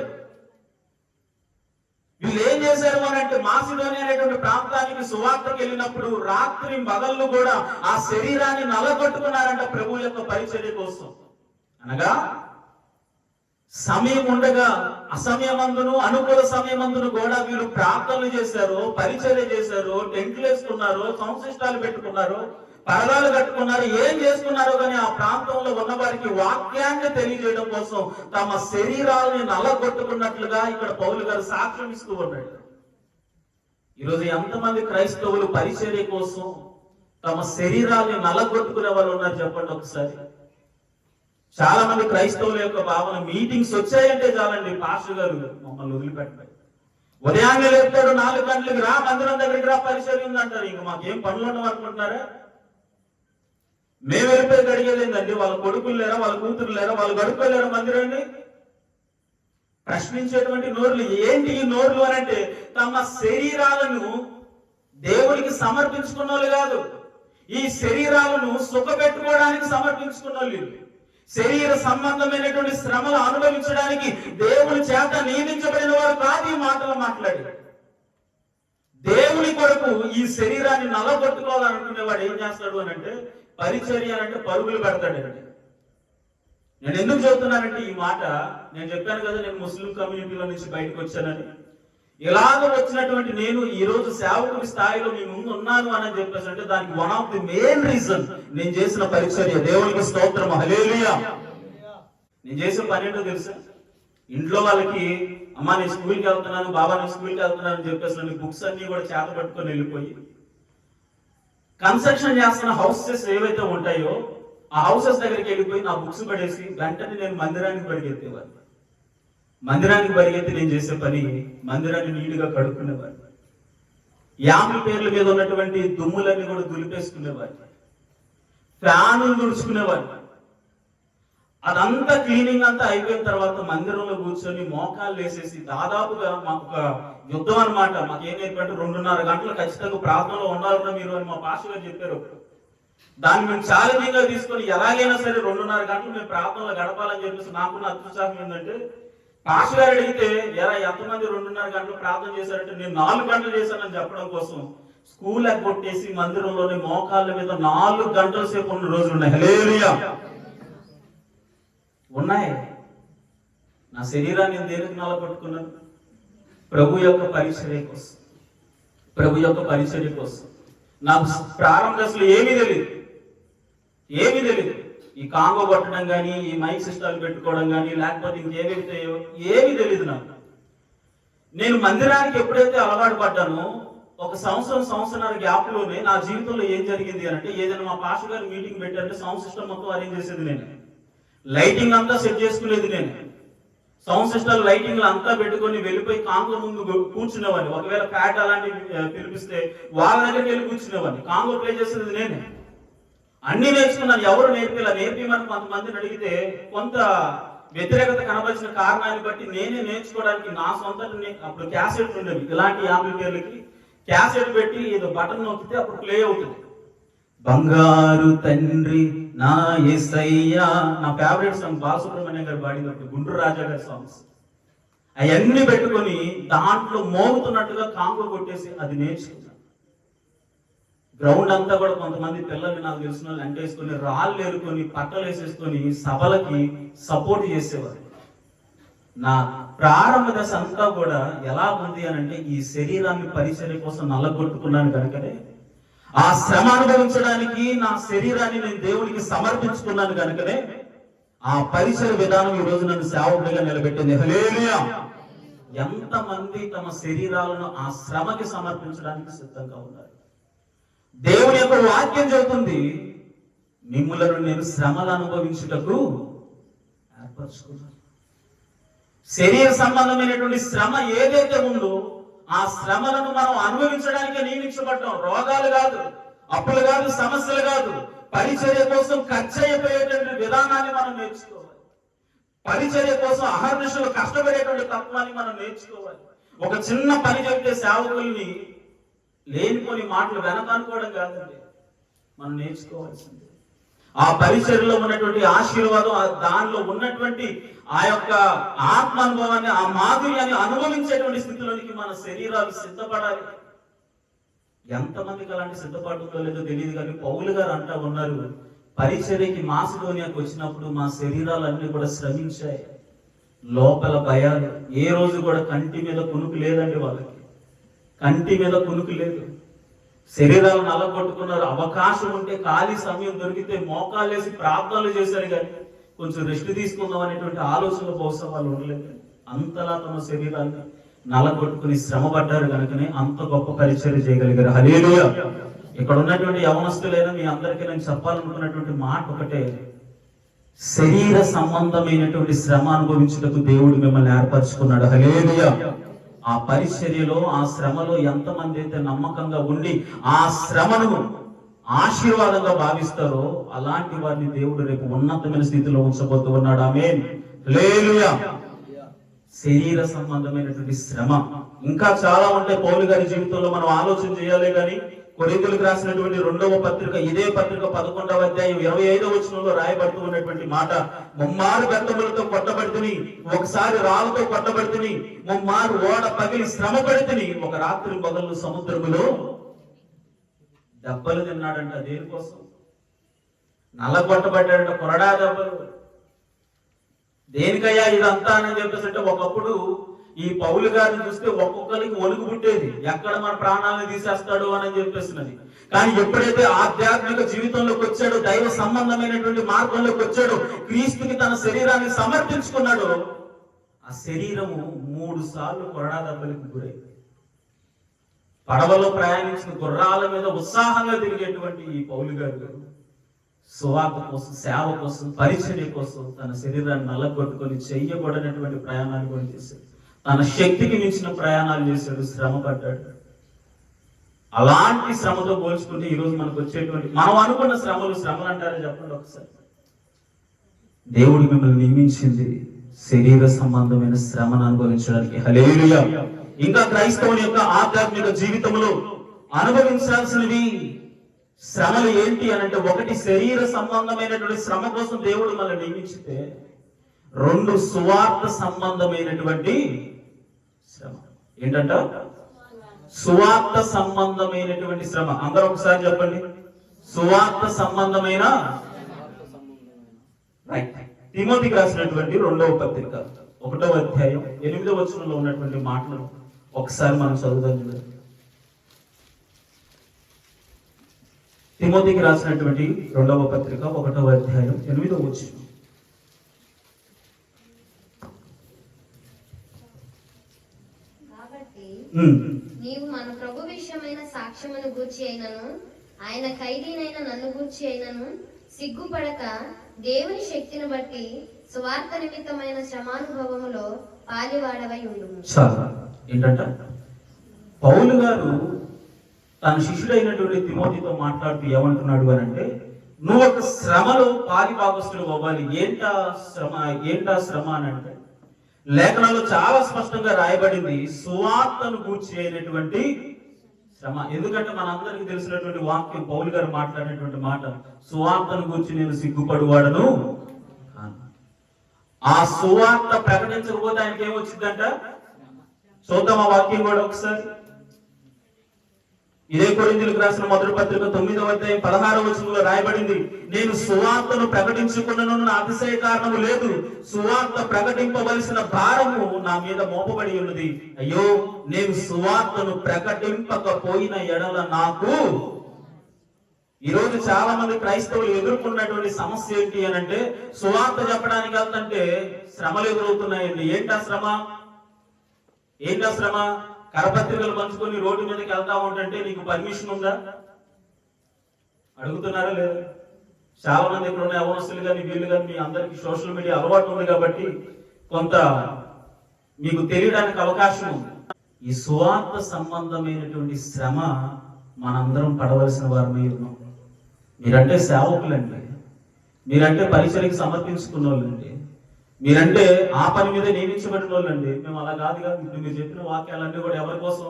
A: వీళ్ళు ఏం చేశారు అని అంటే మాసిదోనియా అనేటువంటి ప్రాంతానికి సువార్తకి వెళ్ళినప్పుడు రాత్రి పగళ్ళు కూడా ఆ శరీరాన్ని నలగొట్టుకున్నారంట ప్రభు యొక్క పరిచర్య కోసం. అనగా సమయం ఉండగా అసమయమందును అనుకూల సమయమందును కూడా వీళ్ళు ప్రార్థనలు చేశారు, పరిచర్య చేశారు, టెంట్లు వేసుకున్నారు, సంశిష్టాలు పెట్టుకున్నారు, పరదాలు కట్టుకున్నారు, ఏం చేసుకున్నారో కానీ ఆ ప్రాంతంలో ఉన్న వారికి వాక్యాన్ని తెలియజేయడం కోసం తమ శరీరాలని నల్లగొట్టుకున్నట్లుగా ఇక్కడ పౌలు గారు సాక్ష్యం ఇస్తూ ఉన్నాడు. ఈరోజు ఎంతమంది క్రైస్తవులు పరిచర్య కోసం తమ శరీరాల్ని నల్లగొట్టుకునే వాళ్ళు ఉన్నారు చెప్పండి ఒకసారి. చాలా మంది క్రైస్తవుల యొక్క భావన మీటింగ్స్ వచ్చాయంటే చాలండి, పాస్టర్ గారు మమ్మల్ని వదిలిపెట్టారు, ఉదయాన్నే లేపుతాడు 4 గంటలకి, రా మందిరం దగ్గరికి రా, పరిచర్య ఉందంటారు. ఇంక మాకేం పనులు ఉండవు అనుకుంటున్నారా? మేము వెళ్ళిపోయి గడిగేదేందండి? వాళ్ళ కొడుకులు లేరా, వాళ్ళ కూతురు లేరా, వాళ్ళు గడుపుకోలేరా మందిరాన్ని? ప్రశ్నించేటువంటి నోర్లు ఏంటి ఈ నోర్లు అని అంటే తమ శరీరాలను దేవుడికి సమర్పించుకున్న వాళ్ళు కాదు, ఈ శరీరాలను సుఖపెట్టుకోవడానికి సమర్పించుకున్న వాళ్ళు. శరీర సంబంధమైనటువంటి శ్రమలు అనుభవించడానికి దేవుని చేత నియమించబడిన వారు కాదు ఈ మాటలు మాట్లాడి. దేవుని కొరకు ఈ శరీరాన్ని నలగొట్టుకోవాలనుకునేవాడు ఏం చేస్తాడు అని అంటే పరిచర్య అంటే పరుగులు పెడతాడండి. నేను ఎందుకు చెబుతున్నానంటే ఈ మాట, నేను చెప్పాను కదా నేను ముస్లిం కమ్యూనిటీలో నుంచి బయటకు వచ్చానని. ఇలాగ వచ్చినటువంటి నేను ఈ రోజు సేవకుడి స్థాయిలో మీ ముందు ఉన్నాను అని చెప్పేసి అంటే దానికి one of the main reason నేను చేసిన పరిచర్య. దేవునికి స్తోత్రం, హల్లెలూయా. నేను చేసిన పని ఏంటో తెలుసా? ఇంట్లో వాళ్ళకి అమ్మా నేను స్కూల్కి వెళ్తున్నాను, బాబా నేను స్కూల్కి వెళ్తున్నాను అని చెప్పేసి బుక్స్ అన్ని కూడా చేత పట్టుకొని వెళ్ళిపోయి కన్స్ట్రక్షన్ చేస్తున్న హౌసెస్ ఏవైతే ఉంటాయో ఆ హౌసెస్ దగ్గరికి వెళ్ళిపోయి నా బుక్స్ పడేసి వెంటనే నేను మందిరానికి పరిగెత్తేవాడిని. మందిరానికి పరిగెత్తి నేను చేసే పని మందిరాన్ని నీట్గా కడుక్కునేవాడిని. యామిల పేర్ల మీద ఉన్నటువంటి దుమ్ములన్నీ కూడా దులిపేసుకునేవాడిని, ఫ్యానులు తుడుచుకునేవాడిని. అదంతా క్లీనింగ్ అంతా అయిపోయిన తర్వాత మందిరంలో కూర్చొని మోకాళ్ళు వేసేసి దాదాపుగా మాకు ఒక యుద్ధం అనమాట. మాకేం నేర్పంటే 2.5 గంటలు ఖచ్చితంగా ప్రార్థనలో ఉండాలన్నా మీరు అని మా పాస్టర్ గారు చెప్పారు. దాన్ని మేము ఛాలెంజింగ్ గా తీసుకొని ఎలాగైనా సరే 2.5 గంటలు మేము ప్రార్థనలో గడపాలని చెప్పేసి నాకున్న అత్యుత్సాహం ఏంటంటే పాస్టర్ గారు అడిగితే ఎంతమంది 2.5 గంటలు ప్రార్థన చేశారంటే నేను 4 గంటలు చేశానని చెప్పడం కోసం స్కూల్ కొట్టేసి మందిరంలోని మోకాళ్ళ మీద 4 గంటల సేపు ఉన్న రోజులు ఉన్నాయి. హల్లెలూయా. ఉన్నాయి. నా శరీరాన్ని దేనికి నలగొట్టుకున్నాను? ప్రభు యొక్క పరిచర్య కోసం, ప్రభు యొక్క పరిచర్య కోసం. నాకు ప్రారంభ దశలో ఏమీ తెలియదు. ఈ కాంగో కొట్టడం కానీ, ఈ మైక్ సిస్టాలు పెట్టుకోవడం కానీ, లేకపోతే ఇంకేవైతే ఏమీ తెలియదు నాకు. నేను మందిరానికి ఎప్పుడైతే అలవాటు పడ్డానో ఒక సంవత్సరంన్నర గ్యాప్ లోనే నా జీవితంలో ఏం జరిగింది అంటే ఏదైనా మా పాస్టర్ గారు మీటింగ్ పెట్టారంటే సౌండ్ సిస్టమ్ మొత్తం అరేంజ్ చేసేది నేను, లైటింగ్ అంతా సెట్ చేసుకునేది నేను. సౌండ్ సిస్టమ్ లైటింగ్ అంతా పెట్టుకొని వెళ్ళిపోయి కాంగో ముందు కూర్చునేవాడిని. ఒకవేళ ప్యాట్ అలాంటివి పిలిపిస్తే వాళ్ళ దగ్గరికి వెళ్ళి కూర్చునేవాడిని. కాంగో ప్లే చేసేది నేనే. అన్ని నేర్చుకున్నాను. ఎవరు నేర్పిమని కొంతమందిని అడిగితే కొంత వ్యతిరేకత కనబరిచిన కారణాన్ని బట్టి నేనే నేర్చుకోవడానికి నా సొంత అప్పుడు క్యాసెట్ ఉండేవి. ఇలాంటి 50 పేర్లకి క్యాసెట్ పెట్టి ఏదో బటన్ నొక్కితే అప్పుడు ప్లే అవుతుంది. బంగారు తండ్రి నా యేసయ్యా, నా ఫేవరెట్ సాంగ్ బాలసుబ్రహ్మణ్యం గారు పాడినప్పుడు గుంటూరు రాజా గారి సాంగ్స్ అవన్నీ పెట్టుకొని దాంట్లో మోగుతున్నట్టుగా కాంగో కొట్టేసి అది నేర్చుకున్నాను. గ్రౌండ్ అంతా కూడా కొంతమంది పిల్లల్ని నాకు తెలిసిన వాళ్ళు అంటేసుకొని రాళ్ళు ఏరుకొని పట్టలు వేసేసుకొని సభలకి సపోర్ట్ చేసేవారు. నా ప్రారంభ దశ అంతా కూడా ఎలా ఉంది అని అంటే ఈ శరీరాన్ని పరిచర్య కోసం నల్లగొట్టుకున్నాను కనుకనే, ఆ శ్రమ అనుభవించడానికి నా శరీరాన్ని నేను దేవునికి సమర్పించుకున్నాను కనుకనే ఆ పరిచర్య విధానం ఈ రోజు నన్ను సేవకుడిగా నిలబెట్టింది. హల్లెలూయా. ఎంతమంది తమ శరీరాలను ఆ శ్రమకి సమర్పించడానికి సిద్ధంగా ఉన్నారు? దేవుని యొక్క వాక్యం చెబుతుంది, మిమ్ములను నేను శ్రమలు అనుభవించుటకు ఏర్పరచుకున్నాను. శరీర సంబంధమైనటువంటి శ్రమ ఏదైతే ఉందో ఆ శ్రమలను మనం అనుభవించడానికి నియమించబడ్డాం. రోగాలు కాదు, అప్పులు కాదు, సమస్యలు కాదు. పరిచర్య కోసం ఖర్చు అయిపోయేటువంటి విధానాన్ని మనం నేర్చుకోవాలి. పరిచర్య కోసం అహర్నిశలు కష్టపడేటువంటి తత్వాన్ని మనం నేర్చుకోవాలి. ఒక చిన్న పని చెప్తే సేవకుల్ని లేనిపోని మాటలు వెనకనుకోవడం కాదండి, మనం నేర్చుకోవాల్సింది. ఆ పరిచర్యలో ఉన్నటువంటి ఆశీర్వాదం, దానిలో ఉన్నటువంటి ఆ యొక్క ఆత్మ అనుభవాన్ని, ఆ మాధుర్యాన్ని అనుభవించేటువంటి స్థితిలోనికి మన శరీరాలు సిద్ధపడాలి. ఎంతమందికి అలాంటి సిద్ధపడుతుందో లేదో తెలియదు కానీ పౌలు గారు అంటా ఉన్నారు, పరిచర్యకి మాసిదోనియాకి వచ్చినప్పుడు మా శరీరాలన్నీ కూడా శ్రమించాయి, లోపల భయాలు. ఏ రోజు కూడా కంటి మీద కునుకు లేదండి వాళ్ళకి, కంటి మీద కునుకు లేదు. శరీరాలు నల్లగొట్టుకున్నారు. అవకాశం ఉంటే ఖాళీ సమయం దొరికితే మోకాళ్ళేసి ప్రార్థనలు చేశారు, కానీ కొంచెం రెస్ట్ తీసుకుందాం అనేటువంటి ఆలోచనలు బహుశా వాళ్ళు ఉండలేదు. అంతలా తమ శరీరాన్ని నల్లగొట్టుకుని శ్రమ పడ్డారు కనుకనే అంత గొప్ప పరిచర్య చేయగలిగారు. హల్లెలూయా. ఇక్కడ ఉన్నటువంటి యవనస్తులైనా మీ అందరికీ నేను చెప్పాలనుకున్నటువంటి మాట ఒకటే, శరీర సంబంధమైనటువంటి శ్రమ అనుభవించుటకు దేవుడు మిమ్మల్ని ఏర్పరచుకున్నాడు. హల్లెలూయా. ఆ పరిచర్యలో, ఆ శ్రమలో ఎంతమంది అయితే నమ్మకంగా ఉండి ఆ శ్రమను ఆశీర్వాదంగా భావిస్తారో అలాంటి వారిని దేవుడు రేపు ఉన్నతమైన స్థితిలో ఉంచబోతూ ఉన్నాడు. ఆమేన్. హల్లెలూయా. శరీర సంబంధమైనటువంటి శ్రమ ఇంకా చాలా ఉంటాయి పౌలు గారి జీవితంలో, మనం ఆలోచన చేయాలి. కానీ కొరింథీయులకు రాసినటువంటి 2వ పత్రిక, ఇదే పత్రిక 11వ అధ్యాయం 25వ వచనంలో రాయబడుతూ ఉన్నటువంటి మాట, ముమ్మారు బెత్తములతో కొట్టబడితిని, ఒకసారి రాళ్ళతో కొట్టబడితిని, ముమ్మారు ఓడ పగిలి శ్రమ పడితిని, ఒక రాత్రి పగలు సముద్రములో దెబ్బలు తిన్నాడంట. దేనికోసం? నల్లగొట్టబడ్డాడంట, కొరడా దెబ్బలు. దేనికయ్యా ఇదంతా అని చెప్పేసి అంటే, ఒకప్పుడు ఈ పౌలు గారిని చూస్తే ఒక్కొక్కరికి వణుకు పుట్టేది, ఎక్కడ మన ప్రాణాలను తీసేస్తాడు అని చెప్పేసినది. కానీ ఎప్పుడైతే ఆధ్యాత్మిక జీవితంలోకి వచ్చాడో, దైవ సంబంధమైనటువంటి మార్గంలోకి వచ్చాడో, క్రీస్తుకి తన శరీరాన్ని సమర్పించుకున్నాడో, ఆ శరీరము 3 సార్లు కొరడా దెబ్బలకు గురైంది. పడవలో ప్రయాణించిన గుర్రాల మీద ఉత్సాహంగా తిరిగేటువంటి ఈ పౌలు గారు సువార్త కోసం, సేవ కోసం, పరిచర్య కోసం తన శరీరాన్ని నల్లగొట్టుకొని చెయ్యబడినటువంటి ప్రయాణాలు కూడా చేశాడు. తన శక్తికి మించిన ప్రయాణాలు చేశాడు, శ్రమ పడ్డాడు. అలాంటి శ్రమతో పోల్చుకుంటే ఈరోజు మనకు వచ్చేటువంటి, మనం అనుకున్న శ్రమలు అంటారని చెప్పండి ఒకసారి. దేవుడు మిమ్మల్ని నియమించింది శరీర సంబంధమైన శ్రమను అనుభవించడానికి. హల్లెలూయా. ఇంకా క్రైస్తవుని యొక్క ఆధ్యాత్మిక జీవితంలో అనుభవించాల్సినవి శ్రమలు ఏంటి అని అంటే, ఒకటి శరీర సంబంధమైనటువంటి శ్రమ కోసం దేవుడు మనల్ని నియమించితే, 2 సువార్త సంబంధమైనటువంటి శ్రమ. ఏంటంట? సువార్త సంబంధమైనటువంటి శ్రమ. అందరూ ఒకసారి చెప్పండి, సువార్త సంబంధమైన. తిమోతికి రాసినటువంటి 2వ పత్రిక 1వ అధ్యాయం 8వ వచనంలో ఉన్నటువంటి మాటలు ఒకసారి మనం చదువుదాం. తిమోతికి రాసినటువంటి 2వ పత్రిక 1వ అధ్యాయం 8వ వచనం.
B: కాబట్టి నీవు మన ప్రభు విషయమైన సాక్ష్యమును గూర్చి అయినను, ఆయన ఖైదీనైన నన్ను గూర్చి అయినను సిగ్గుపడక, దేవుని శక్తిని బట్టి సువార్త నిమిత్తమైన శ్రమానుభవములో పాలివాడవై ఉండుము.
A: ఏంటంట? పౌలు గారు తన శిష్యుడైనటువంటి తిమోతితో మాట్లాడుతూ ఏమంటున్నాడు అని అంటే, నువ్వు ఒక శ్రమలో పాలిభాగస్తుడు అవ్వాలి. ఏంటా శ్రమ అని అంటే, లేఖనాల్లో చాలా స్పష్టంగా రాయబడింది, సువార్తను గూర్చి అయినటువంటి శ్రమ. ఎందుకంటే మనందరికీ తెలిసినటువంటి వాక్యం, పౌలు గారు మాట్లాడినటువంటి మాట, సువార్తను గూర్చి నేను సిగ్గుపడువాడను. ఆ సువార్త ప్రకటించకపోతే ఆయనకి ఏమొచ్చిందంట? చూద్దాం ఆ వాక్యం కూడా ఒకసారి. ఇదే కొరింథీయులకు రాసిన 1వ పత్రిక 9వ అధ్యాయం 16వ వచనంలో రాయబడింది, నేను సువార్తను ప్రకటించుకున్నను నా అతిశయ కారణము లేదు, సువార్త ప్రకటింపవలసిన భారము నా మీద మోపబడి ఉన్నది. అయ్యో, నేను సువార్తను ప్రకటింపకపోయిన ఎడల నాకు. ఈరోజు చాలా మంది క్రైస్తవులు ఎదుర్కొన్నటువంటి సమస్య ఏంటి అని అంటే, సువార్త చెప్పడానికి వెళ్తుంటే శ్రమలు ఎదురవుతున్నాయండి. ఏంటా శ్రమ? కరపత్రికలు పంచుకొని రోడ్డు మీదకి వెళ్తా ఉంటే నీకు పర్మిషన్ ఉందా? అడుగుతున్నారా లేదా? చాలా మంది ఇక్కడ ఉన్న యవనస్తులు కానీ వీళ్ళు కానీ, మీ అందరికి సోషల్ మీడియా అలవాటు ఉంది కాబట్టి కొంత మీకు తెలియడానికి అవకాశం ఉంది. ఈ సువార్త సంబంధమైనటువంటి శ్రమ మనందరం పడవలసిన వారమై ఉన్నాం. మీరంటే సేవకులండి, మీరంటే పరిచర్యకి సమర్పించుకున్న వాళ్ళండి, మీరంటే ఆ పని మీద నియమించబడిన వాళ్ళండి. మేము అలా కాదుగా. ఇప్పుడు మీరు చెప్పిన వాక్యాలన్నీ కూడా ఎవరి కోసం?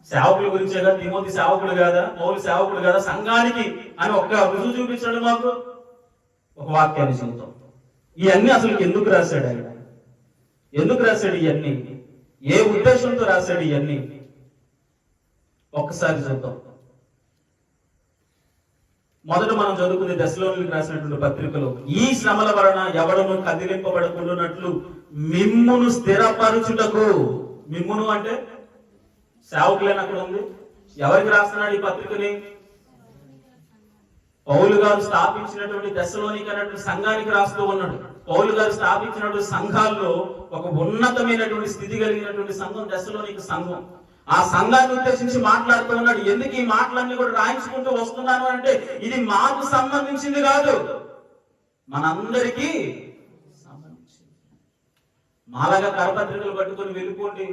A: సేవకుల గురించే కదా. తిమోతి సేవకుడు కాదా? పౌలు సేవకుడు కాదా? సంఘానికి అని ఒక్క రుజువు చూపించండి మాకు. ఒక వాక్యాన్ని చూద్దాం. ఇవన్నీ అసలు ఎందుకు రాశాడు ఆయన? ఎందుకు రాశాడు ఇవన్నీ? ఏ ఉద్దేశంతో రాశాడు ఇవన్నీ? ఒక్కసారి చూద్దాం. మొదట మనం చదువుకునే దశలోనికి రాసినటువంటి పత్రికలో, ఈ శ్రమల వలన ఎవడను కదిలింపబడకుండానట్లు మిమ్మును స్థిరపరచుటకు. మిమ్మును అంటే సేవకులేని అక్కడ ఉంది. ఎవరికి రాస్తున్నాడు ఈ పత్రికని? పౌలు గారు స్థాపించినటువంటి దశలోనికి అన్నటువంటి సంఘానికి రాస్తూ ఉన్నాడు. పౌలు గారు స్థాపించినటువంటి సంఘాల్లో ఒక ఉన్నతమైనటువంటి స్థితి కలిగినటువంటి సంఘం దశలోనికి సంఘం. ఆ సంఘాన్ని ఉద్దేశించి మాట్లాడుతూ ఉన్నాడు. ఎందుకు ఈ మాటలన్నీ కూడా రాయించుకుంటూ వస్తున్నాను అంటే, ఇది మాకు సంబంధించింది కాదు, మనందరికీ సంబంధించింది. మాలాగా కరపత్రికలు పట్టుకొని వెళ్ళిపోండి,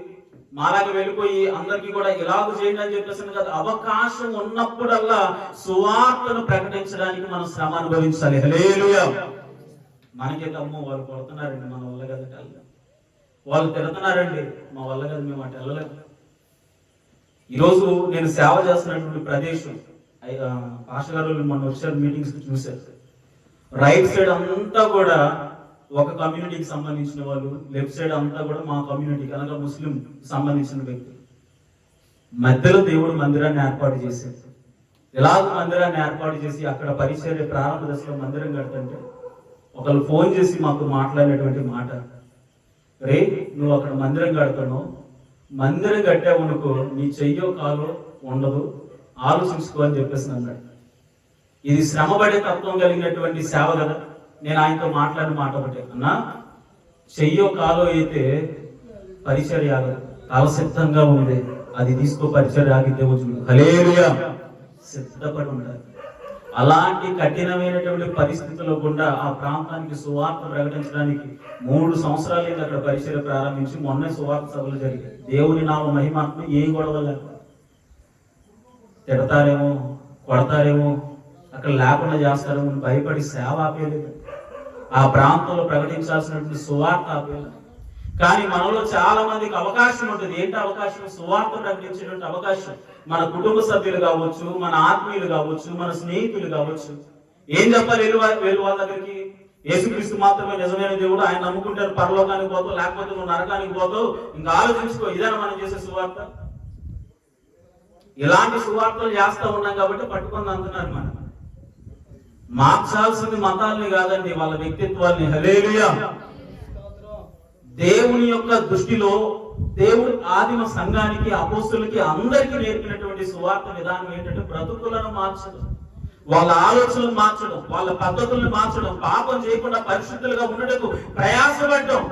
A: మాలాగా వెళ్ళిపోయి అందరికీ కూడా ఇలాగ చేయండి అని చెప్పేసి కదా. అవకాశం ఉన్నప్పుడల్లా సువార్తను ప్రకటించడానికి మనం శ్రమ అనుభవించాలి. హల్లెలూయా. మనకైతే అమ్మో వాళ్ళు కొడుతున్నారండి, మన వల్ల కదా, వాళ్ళు తిడుతున్నారండి, మా వల్ల కదా, మేము అటు వెళ్ళలేము. ఈరోజు నేను సేవ చేస్తున్నటువంటి ప్రదేశం, పాస్టర్ గారు మొన్న వచ్చారు మీటింగ్స్ చూశారు. రైట్ సైడ్ అంతా కూడా ఒక కమ్యూనిటీకి సంబంధించిన వాళ్ళు, లెఫ్ట్ సైడ్ అంతా కూడా మా కమ్యూనిటీ కనుక ముస్లిం సంబంధించిన వ్యక్తులు. మధ్యలో దేవుడు మందిరాన్ని ఏర్పాటు చేశారు. ఇలాగ మందిరాన్ని ఏర్పాటు చేసి అక్కడ పరిచర్య ప్రారంభ దశలో మందిరం కడుతుంటే ఒకళ్ళు ఫోన్ చేసి మాకు మాట్లాడినటువంటి మాట, రే నువ్వు అక్కడ మందిరం కడుతున్నావు, మందిరం కట్టావనుకో నీ చెయ్యో కాలో ఉండదు, ఆలోచించుకో అని చెప్పేసి అన్నాడు. ఇది శ్రమపడే తత్వం కలిగినటువంటి సేవ కదా. నేను ఆయనతో మాట్లాడిన మాట ఒకటే, అన్నా చెయ్యో కాలో అయితే పరిచర్య కాల సిద్ధంగా ఉంది, అది తీసుకో, పరిచర్య ఆగితే వచ్చు. హల్లెలూయా. సిద్ధపడి ఉండాలి. అలాంటి కఠినమైనటువంటి పరిస్థితుల్లో గుండా ఆ ప్రాంతానికి సువార్త ప్రకటించడానికి 3 సంవత్సరాలు అక్కడ పరిచర్య ప్రారంభించి మొన్నే సువార్త సభలు జరిగాయి. దేవుని నామ మహిమాత్మ ఏం గొడవ లేకుండా, తిడతారేమో కొడతారేమో అక్కడ లేకుండా చేస్తారేమో భయపడి సేవ ఆపేయలేదు. ఆ ప్రాంతంలో ప్రకటించాల్సినటువంటి సువార్త ఆపేయలేదు. కానీ మనలో చాలా మందికి అవకాశం ఉంటుంది. ఏంటి అవకాశం? సువార్త ప్రకటించేటువంటి అవకాశం. మన కుటుంబ సభ్యులు కావచ్చు, మన ఆత్మీయులు కావచ్చు, మన స్నేహితులు కావచ్చు. ఏం చెప్పాలి వెళ్ళి వాళ్ళ దగ్గరికి? యేసుక్రీస్తు మాత్రమే నిజమైన దేవుడు, ఆయన నమ్ముకుంటే పరలోకానికి పోతావు, లేకపోతే నువ్వు నరకానికి పోతావు, ఇంకా ఆలోచించుకో. ఇదేనా మనం చేసే సువార్త? ఇలాంటి సువార్తలు చేస్తా ఉన్నాం కాబట్టి పట్టుకొని అంటున్నారు. మనం మార్చాల్సింది మతాల్ని కాదండి, వాళ్ళ వ్యక్తిత్వాన్ని. హల్లెలూయా. దేవుని యొక్క దృష్టిలో దేవుడు ఆదిమ సంఘానికి, అపోస్తులకి, అందరికీ నేర్పినటువంటి సువార్త విధానం ఏంటంటే బ్రతుకులను మార్చడం, వాళ్ళ ఆలోచనలు మార్చడం, వాళ్ళ పద్ధతులను మార్చడం, పాపం చేయకుండా పరిశుద్ధులుగా ఉండటకు ప్రయాసపడటం,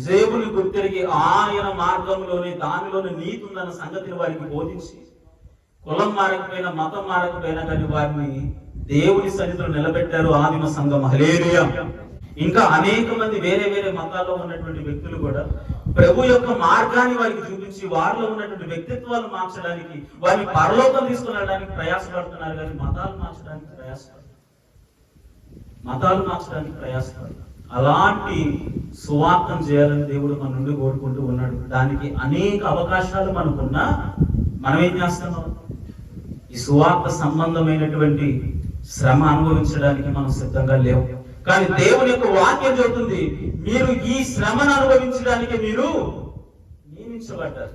A: దేవుని గుర్తిరిగి ఆయన మార్గంలోనే దానిలోనే నీతి ఉందన్న సంగతిని వారికి బోధించి, కులం మారకపోయినా మతం మారకపోయినా కానీ వారిని దేవుని సన్నిధిలో నిలబెట్టారు ఆదిమ సంఘం. హల్లెలూయా. ఇంకా అనేక మంది వేరే వేరే మతాల్లో ఉన్నటువంటి వ్యక్తులు కూడా ప్రభు యొక్క మార్గాన్ని వారికి చూపించి వారిలో ఉన్నటువంటి వ్యక్తిత్వాలు మార్చడానికి, వారిని పరలోకం తీసుకురావడానికి ప్రయాసపడుతున్నారు. కానీ మతాలు మార్చడానికి ప్రయాసపడుతున్నారు. అలాంటి సువార్తం చేయాలని దేవుడు మన నుండి కోరుకుంటూ ఉన్నాడు. దానికి అనేక అవకాశాలు మనకున్నా మనం ఏం చేస్తున్నాం? ఈ సువార్త సంబంధమైనటువంటి శ్రమ అనుభవించడానికి మనం సిద్ధంగా లేవు. కానీ దేవుని యొక్క వాక్యం చెబుతుంది, మీరు ఈ శ్రమను అనుభవించడానికి మీరు నియమించబడ్డారు.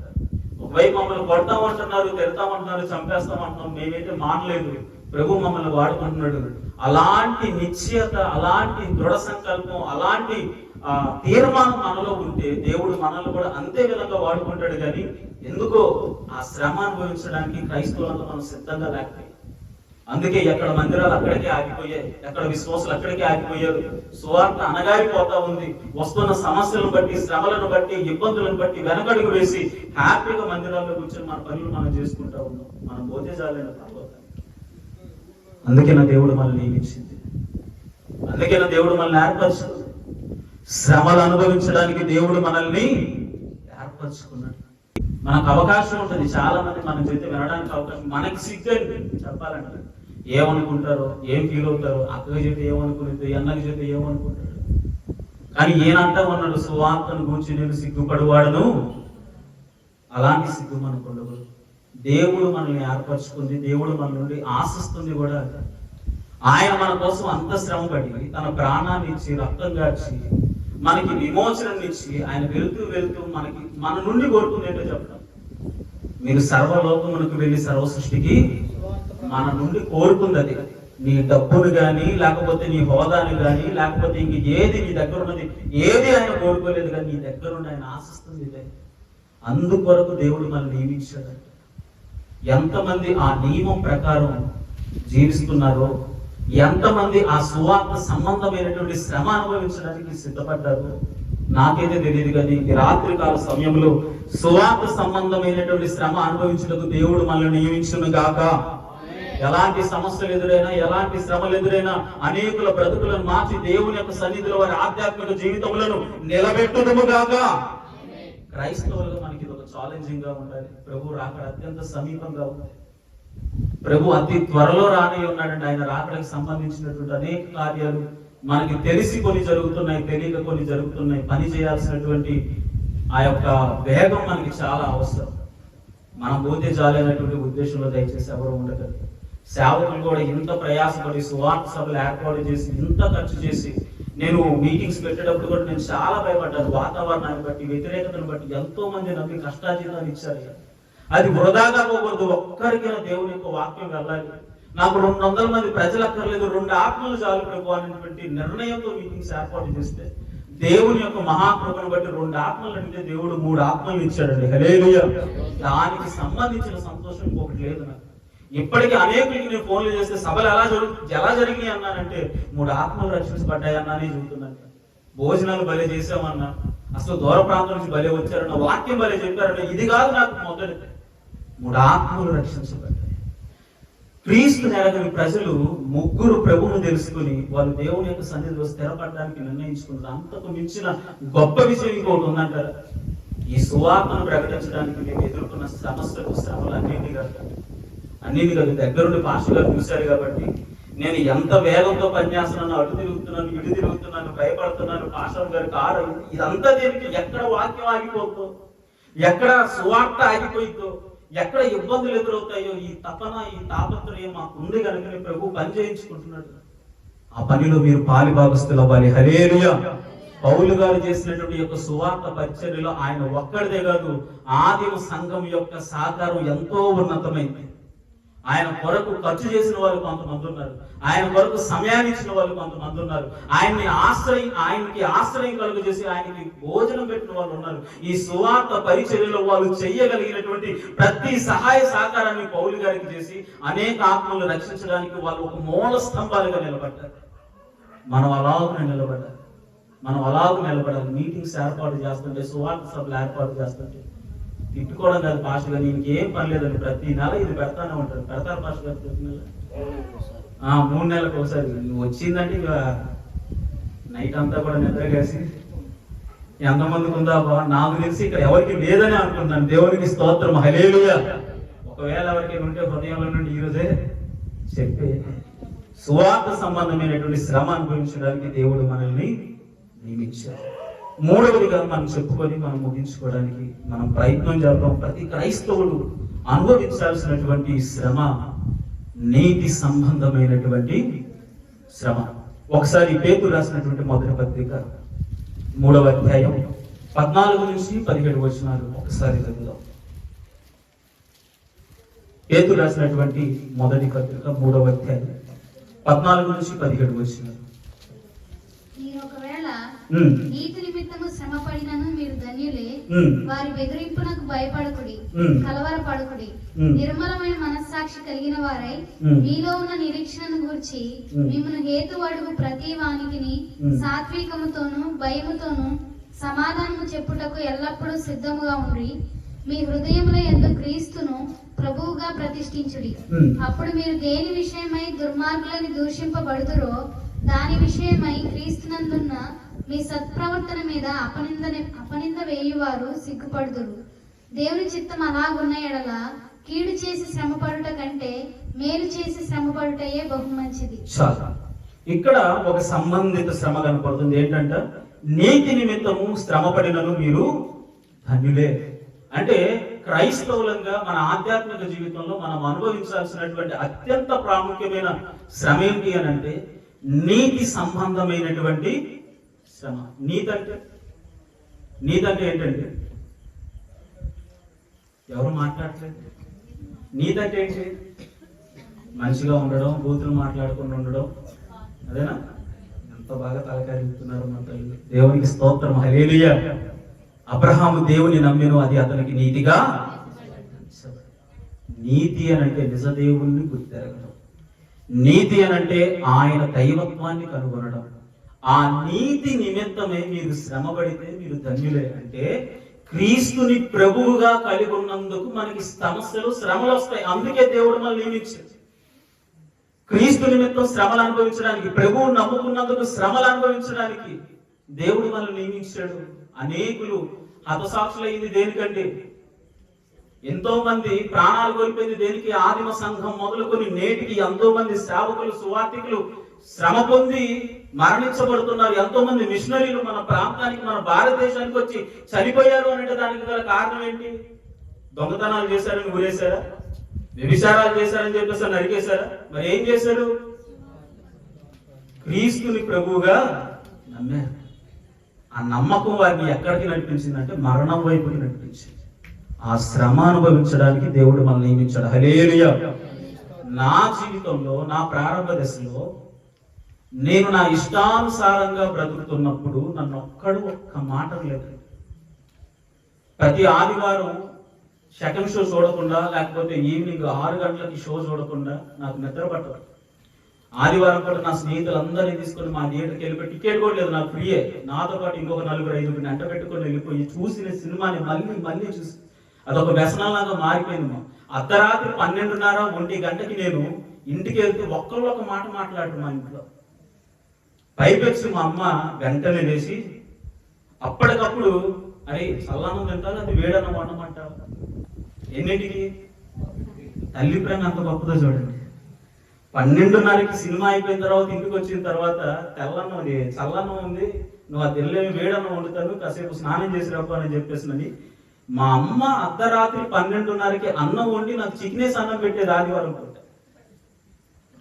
A: ఒకవైపు మమ్మల్ని కొడతామంటున్నారు, తిడతామంటున్నారు, చంపేస్తామంటున్నాం, మేమైతే మానలేదు, ప్రభు మమ్మల్ని వాడుకుంటున్నాడు. అలాంటి నిశ్చయత, అలాంటి దృఢ సంకల్పం, అలాంటి తీర్మానం మనలో ఉంటే దేవుడు మనల్ని కూడా అంతే విధంగా వాడుకుంటాడు. కానీ ఎందుకో ఆ శ్రమ అనుభవించడానికి క్రైస్తవులంతా మనం సిద్ధంగా లేకపోయాం. అందుకే ఎక్కడ మందిరాలు అక్కడికే ఆగిపోయాయి, ఎక్కడ విశ్వాసులు అక్కడికే ఆగిపోయారు. సువార్త అనగారిపోతా ఉంది. వస్తున్న సమస్యలను బట్టి, శ్రమలను బట్టి, ఇబ్బందులను బట్టి వెనకడుగు వేసి హ్యాపీగా మందిరాల్లో కూర్చొని మన పనులు మనం చేసుకుంటా ఉన్నాం. మనం పోతే చాలైన తర్వాత. అందుకే నా దేవుడు మనల్ని నియమించింది, అందుకే నా దేవుడు మనల్ని ఏర్పరచుకున్నాడు. శ్రమలు అనుభవించడానికి దేవుడు మనల్ని ఏర్పరచుకున్నాడు. మనకు అవకాశం ఉంటుంది. చాలా మంది మన చేతి వినడానికి అవకాశం, మనకి సిగ్గండి చెప్పాలంటే. ఏమనుకుంటారో, ఏం ఫీల్ అవుతారో, అక్కకి చేతి ఏమనుకుంటుంది, అన్నకి చేతి ఏమనుకుంటాడు. కానీ ఏనంటా ఉన్నాడు, సువార్తను గురించి నేను సిగ్గుపడువాడను. అలాంటి సిగ్గు మనకు ఉండదు. దేవుడు మనల్ని ఏర్పరచుకుంది, దేవుడు మన నుండి ఆశిస్తుంది కూడా. ఆయన మన కోసం అంత శ్రమ పడి తన ప్రాణాన్ని ఇచ్చి, రక్తం గార్చి, మనకి విమోచనని ఇచ్చి, ఆయన వెళ్తూ మన నుండి కోరుకుంది ఏంటో చెప్తాం, మీరు సర్వలోకమునకు వెళ్ళి సర్వ సృష్టికి మన నుండి కోరుకుంది అది. నీ డబ్బును కానీ, లేకపోతే నీ హోదాని కానీ, లేకపోతే ఇంక ఏది నీ దగ్గర ఉన్నది ఏది ఆయన కోరుకోలేదు, కానీ నీ దగ్గర ఉండి ఆయన ఆశిస్తుంది ఇదే. అందుకొరకు దేవుడు మనల్ని నియమించాడు. ఎంతమంది ఆ నియమం ప్రకారం జీవిస్తున్నారో, ఎంతమంది ఆ సువార్త సంబంధమైనటువంటి శ్రమ అనుభవించడానికి సిద్ధపడ్డారు నాకైతే తెలియదు. కానీ ఈ రాత్రి కాల సమయంలో సువార్త సంబంధమైనటువంటి శ్రమ అనుభవించడానికి దేవుడు మనల్ని నియమించును గాక. ఎలాంటి సమస్యలు ఎదురైనా, ఎలాంటి శ్రమలు ఎదురైనా, అనేకుల బ్రతుకులను మార్చి దేవుని యొక్క సన్నిధిలో వారి ఆధ్యాత్మిక జీవితములను నిలబెట్టుదుము గాక. క్రైస్తవులుగా మనకి ఇది ఒక ఛాలెంజింగ్ గా ఉండాలి. ప్రభు రాకడ అత్యంత సమీపంగా ఉంది. ప్రభు అతి త్వరలో రానే ఉన్నాడండి. ఆయన రాకడకి సంబంధించినటువంటి అనేక కార్యాలు మనకి తెలిసి కొన్ని జరుగుతున్నాయి, తెలియక కొన్ని జరుగుతున్నాయి. పని చేయాల్సినటువంటి ఆ యొక్క వేగం మనకి చాలా అవసరం. మనం పోతే చాలైనటువంటి ఉద్దేశంలో దయచేసి ఎవరు ఉండగలరు. సేవకులు కూడా ఇంత ప్రయాసపడి సువార్త సభలు ఏర్పాటు చేసి, ఇంత ఖర్చు చేసి, నేను మీటింగ్స్ పెట్టేటప్పుడు కూడా నేను చాలా భయపడ్డాను. వాతావరణాన్ని బట్టి, వ్యతిరేకతను బట్టి ఎంతో మంది నమ్మి కష్టాజీతాలు ఇచ్చారు. అది వృధాగా పోకూడదు. ఒక్కరికైనా దేవుని యొక్క వాక్యం వెళ్ళాలి. నాకు 200 మంది ప్రజలు అక్కర్లేదు, 2 ఆత్మలు చాలు ప్రభు అనేటువంటి నిర్ణయంతో మీటింగ్స్ ఏర్పాటు చేస్తే, దేవుని యొక్క మహాకృపను బట్టి 2 ఆత్మలు అంటే దేవుడు 3 ఆత్మలు ఇచ్చాడండి. హల్లెలూయా. దానికి సంబంధించిన సంతోషం ఇంకొకటి లేదు నాకు. ఇప్పటికీ అనేకులకి నేను ఫోన్లు చేస్తే సభలు ఎలా జరిగినాయి అన్నానంటే 3 ఆత్మలు రక్షించబడ్డాయి అన్నానే చెబుతున్నాను. భోజనాలు భలే చేసామన్నా, అసలు దూర ప్రాంతం నుంచి భలే వచ్చారన్న, వాక్యం భలే చెప్పారన్న. ఇది కాదు నాకు మొదటి 3 ఆత్మలు రక్షించబడ్డాయి. క్రీస్తు నెరగని ప్రజలు 3 ప్రభువును తెలుసుకుని వాళ్ళు దేవుని యొక్క సన్నిధిలో స్థిరపడడానికి నిర్ణయించుకున్నారు. అంతకు మించిన గొప్ప విషయం ఇంకోటి ఉందంటారా? ఈ సువార్తను ప్రకటించడానికి మేము ఎదుర్కొన్న సమస్యలు, శ్రమలు అన్నిటి కాదు. దగ్గరుండి పాస్టర్ గారు చూశారు కాబట్టి నేను ఎంత వేగంతో పనిచేస్తున్నాను, అటు తిరుగుతున్నాను, ఇటు తిరుగుతున్నాను, భయపడుతున్నాను. పాస్టర్ గారి కారు ఇదంతా దేనికి? ఎక్కడ వాక్యం ఆగిపోతుందో, ఎక్కడ సువార్త ఆగిపోయిందో, ఎక్కడ ఇబ్బందులు ఎదురవుతాయో, ఈ తపన, ఈ తాపత్రయం మాకు ఉంది కనుక ప్రభు పని చేయించుకుంటున్నాడు. ఆ పనిలో మీరు పాలిభాగస్తులు అవ్వాలి. హల్లెలూయా. పౌలు గారు చేసినటువంటి యొక్క సువార్త పరిచర్యలో ఆయన ఒక్కడిదే కాదు, ఆదిమ సంఘం యొక్క సహకారం ఎంతో ఉన్నతమైంది. ఆయన కొరకు ఖర్చు చేసిన వాళ్ళు కొంతమంది ఉన్నారు, ఆయన కొరకు సమయాన్ని ఇచ్చిన వాళ్ళు కొంతమంది ఉన్నారు, ఆయనకి ఆశ్రయం కలుగు చేసి ఆయనకి భోజనం పెట్టిన వాళ్ళు ఉన్నారు. ఈ సువార్త పరిచర్యలో వాళ్ళు చెయ్యగలిగినటువంటి ప్రతి సహాయ సహకారాన్ని పౌలు గారికి చేసి అనేక ఆత్మలను రక్షించడానికి వాళ్ళు ఒక మూల స్తంభాలుగా నిలబడ్డారు. మనం అలాగ నిలబడాలి. మీటింగ్స్ ఏర్పాటు చేస్తుంటే, సువార్త సభలు ఏర్పాటు చేస్తుంటే తిట్టుకోవడం కాదు. పాస్టర్ గారు నీకు ఏం పని లేదండి, ప్రతి నెల ఇది పెడతానే ఉంటారు. పెడతారు పాస్టర్ గారు ప్రతి నెల? 3 నెలలకు ఒకసారి. నువ్వు వచ్చిందంటే ఇక నైట్ అంతా కూడా నిద్రగేసి ఎంతమందికి ఉందా బా, నాకు తెలిసి ఇక్కడ ఎవరికి లేదని అనుకుంటాను. దేవునికి స్తోత్రం. హల్లెలూయా. ఒకవేళ ఎవరికైనా ఉంటే హృదయంలో నుండి ఈరోజే చెప్పే సువార్త సంబంధమైనటువంటి శ్రమ అనుభవించడానికి దేవుడు మనల్ని నియమించారు. 3వదిగా మనం చెప్పుకొని మనం ముగించుకోవడానికి మనం ప్రయత్నం చేద్దాం. ప్రతి క్రైస్తవుడు అనుభవించాల్సినటువంటి శ్రమ నీతి సంబంధమైనటువంటి శ్రమ. ఒకసారి పేతురు రాసినటువంటి మొదటి పత్రిక 3వ అధ్యాయం 14 నుంచి 17 వచనాలు ఒకసారి చదువుదాం. పేతురు రాసినటువంటి మొదటి పత్రిక 3వ అధ్యాయం 14 నుంచి 17 వచనాలు.
B: నీతి నిమిత్తము శ్రమ పడినను మీరు ధన్యులే. వారి బెదిరింపునకు భయపడకుడి, కలవరపడకుడి. నిర్మలమైన మనస్సాక్షి కలిగిన వారై మీలో ఉన్న నిరీక్షణను గూర్చి మిమ్మల్ని హేతు అడుగు ప్రతి వానికిని సాత్వికముతోను భయముతోను సమాధానము చెప్పుటకు ఎల్లప్పుడూ సిద్ధముగా ఉండి మీ హృదయముల యందు క్రీస్తును ప్రభువుగా ప్రతిష్ఠించుడి. అప్పుడు మీరు దేని విషయమై దుర్మార్గులని దూషింపబడుదురో దాని విషయమై క్రీస్తునందున్న మీ సత్ప్రవర్తన మీద అపనింద వేయువారు సిగ్గుపడుదురు. దేవుని చిత్తం అలాగున్న ఎడల కీడు చేసి శ్రమపడుట కంటే మేలు చేసి శ్రమపడుటయే బహు మంచిది.
A: చాలా ఇక్కడ ఒక సంబంధిత శ్రమ కనపడుతుంది. ఏంటంటే నీతి నిమిత్తము శ్రమపడినను మీరు ధన్యులే. అంటే క్రైస్తవులంగా మన ఆధ్యాత్మిక జీవితంలో మనం అనుభవించాల్సినటువంటి అత్యంత ప్రాముఖ్యమైన శ్రమ ఏంటి అని అంటే నీతి సంబంధమైనటువంటి శ్రమ. నీతి అంటే ఏంటంటే ఎవరు మాట్లాడలేదు. నీతి అంటే ఏంటి? మంచిగా ఉండడం, బూతులు మాట్లాడకుండా ఉండడం, అదేనా? ఎంత బాగా తలకారిస్తున్నారు మా తల్లి. దేవునికి స్తోత్రం, హల్లెలూయా. అబ్రహాము దేవుని నమ్మెను, అది అతనికి నీతిగా. నీతి అని అంటే నిజ దేవుణ్ణి గుర్తెరగడం, నీతి అని అంటే ఆయన దైవత్వాన్ని కనుగొనడం. ఆ నీతి నిమిత్తమే మీరు శ్రమ పడితే మీరు ధన్యులే. అంటే క్రీస్తుని ప్రభువుగా కలిగి ఉన్నందుకు మనకి సమస్యలు, శ్రమలు వస్తాయి. అందుకే దేవుడు మనల్ని నియమించాడు క్రీస్తు నిమిత్తం శ్రమలు అనుభవించడానికి. ప్రభువు నమ్ముకున్నందుకు శ్రమలు అనుభవించడానికి దేవుడు మనల్ని నియమించాడు. అనేకులు హతసాక్షులైంది దేనికంటే? ఎంతో మంది ప్రాణాలు కోల్పోయింది దేనికి? ఆదిమ సంఘం మొదలుకొని నేటికి ఎంతో మంది సేవకులు, సువార్థికులు శ్రమ పొంది మరణించబడుతున్నారు. ఎంతో మంది మిషనరీలు మన ప్రాంతానికి, మన భారతదేశానికి వచ్చి చనిపోయారు అంటే దానికి గల కారణం ఏంటి? దొంగతనాలు చేశారని ఊరేశారా? వ్యభిచారాలు చేశారని చెప్పేసి నరికేశారా? మరి ఏం చేశారు? క్రీస్తుని ప్రభువుగా నమ్మారు. ఆ నమ్మకం వారిని ఎక్కడికి నడిపించిందంటే మరణం వైపుకి నడిపించింది. ఆ శ్రమ అనుభవించడానికి దేవుడు మనల్ని నియమించాడు. హల్లెలూయా. నా జీవితంలో, నా ప్రారంభ దశలో నేను నా ఇష్టానుసారంగా బ్రతుకుతున్నప్పుడు నన్ను ఒక్క మాట లేదు. ప్రతి ఆదివారం సెకండ్ షో చూడకుండా, లేకపోతే ఈవినింగ్ 6 గంటలకి షో చూడకుండా నాకు నిద్ర పట్టదు. ఆదివారం కూడా నా స్నేహితులందరినీ తీసుకొని మా థియేటర్కి వెళ్ళిపోయి, టికెట్ కూడా లేదు, నాకు ఫ్రీయే, నాతో పాటు ఇంకొక 4-5 గంట పెట్టుకొని వెళ్ళిపోయి చూసిన సినిమాని మళ్ళీ చూసి అదొక వ్యసనంలాగా మారిపోయింది. అర్ధరాత్రి 12:30, 1 గంటకి నేను ఇంటికి వెళ్తే ఒక్కళ్ళు ఒక మాట మాట్లాడు మా ఇంట్లో. పైపెచ్చి మా అమ్మ వెంటనే లేచి అప్పటికప్పుడు, అరే చల్లన్నం తింటారు, అది వేడన్నం వండమంటావు. ఎన్నింటికి? తల్లి ప్రేమ అంత గొప్పదో చూడండి. 12:30కి సినిమా అయిపోయిన తర్వాత ఇంటికి వచ్చిన తర్వాత తెల్లన్నం, అది చల్లన్నం ఉంది, నువ్వు అది వెళ్ళేవి వేడన్నం వండుతాను, కాసేపు స్నానం చేసి రాపు అని చెప్పేసినని మా అమ్మ అర్ధరాత్రి 12:30కి అన్నం వండి నాకు చికెనేసి అన్నం పెట్టేది ఆదివారం పూట.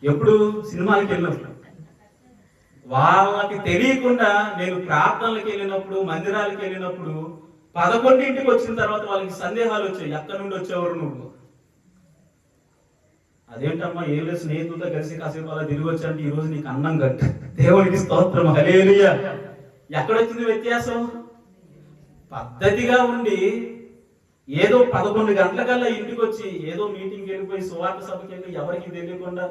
A: ఎప్పుడు? సినిమాకి వెళ్ళినప్పుడు. వాళ్ళకి తెలియకుండా నేను ప్రార్థనలకు వెళ్ళినప్పుడు, మందిరాలకు వెళ్ళినప్పుడు 11ంటికి వచ్చిన తర్వాత వాళ్ళకి సందేహాలు వచ్చాయి. ఎక్కడి నుండి వచ్చేవారు నువ్వు? అదేంటమ్మా, ఏం లేదు, స్నేహితులతో కలిసి కాసేపు అలా తిరిగి వచ్చాంటే ఈ రోజు నీకు అన్నం కట్టు. దేవునికి స్తోత్రం, హల్లెలూయా. ఎక్కడొచ్చింది వ్యత్యాసం? పద్ధతిగా ఉండి ఏదో 11 గంటలకల్లా ఇంటికి వచ్చి ఏదో మీటింగ్కి వెళ్ళిపోయి, సువార్త సభకి వెళ్ళి ఎవరికి తెలియకుండా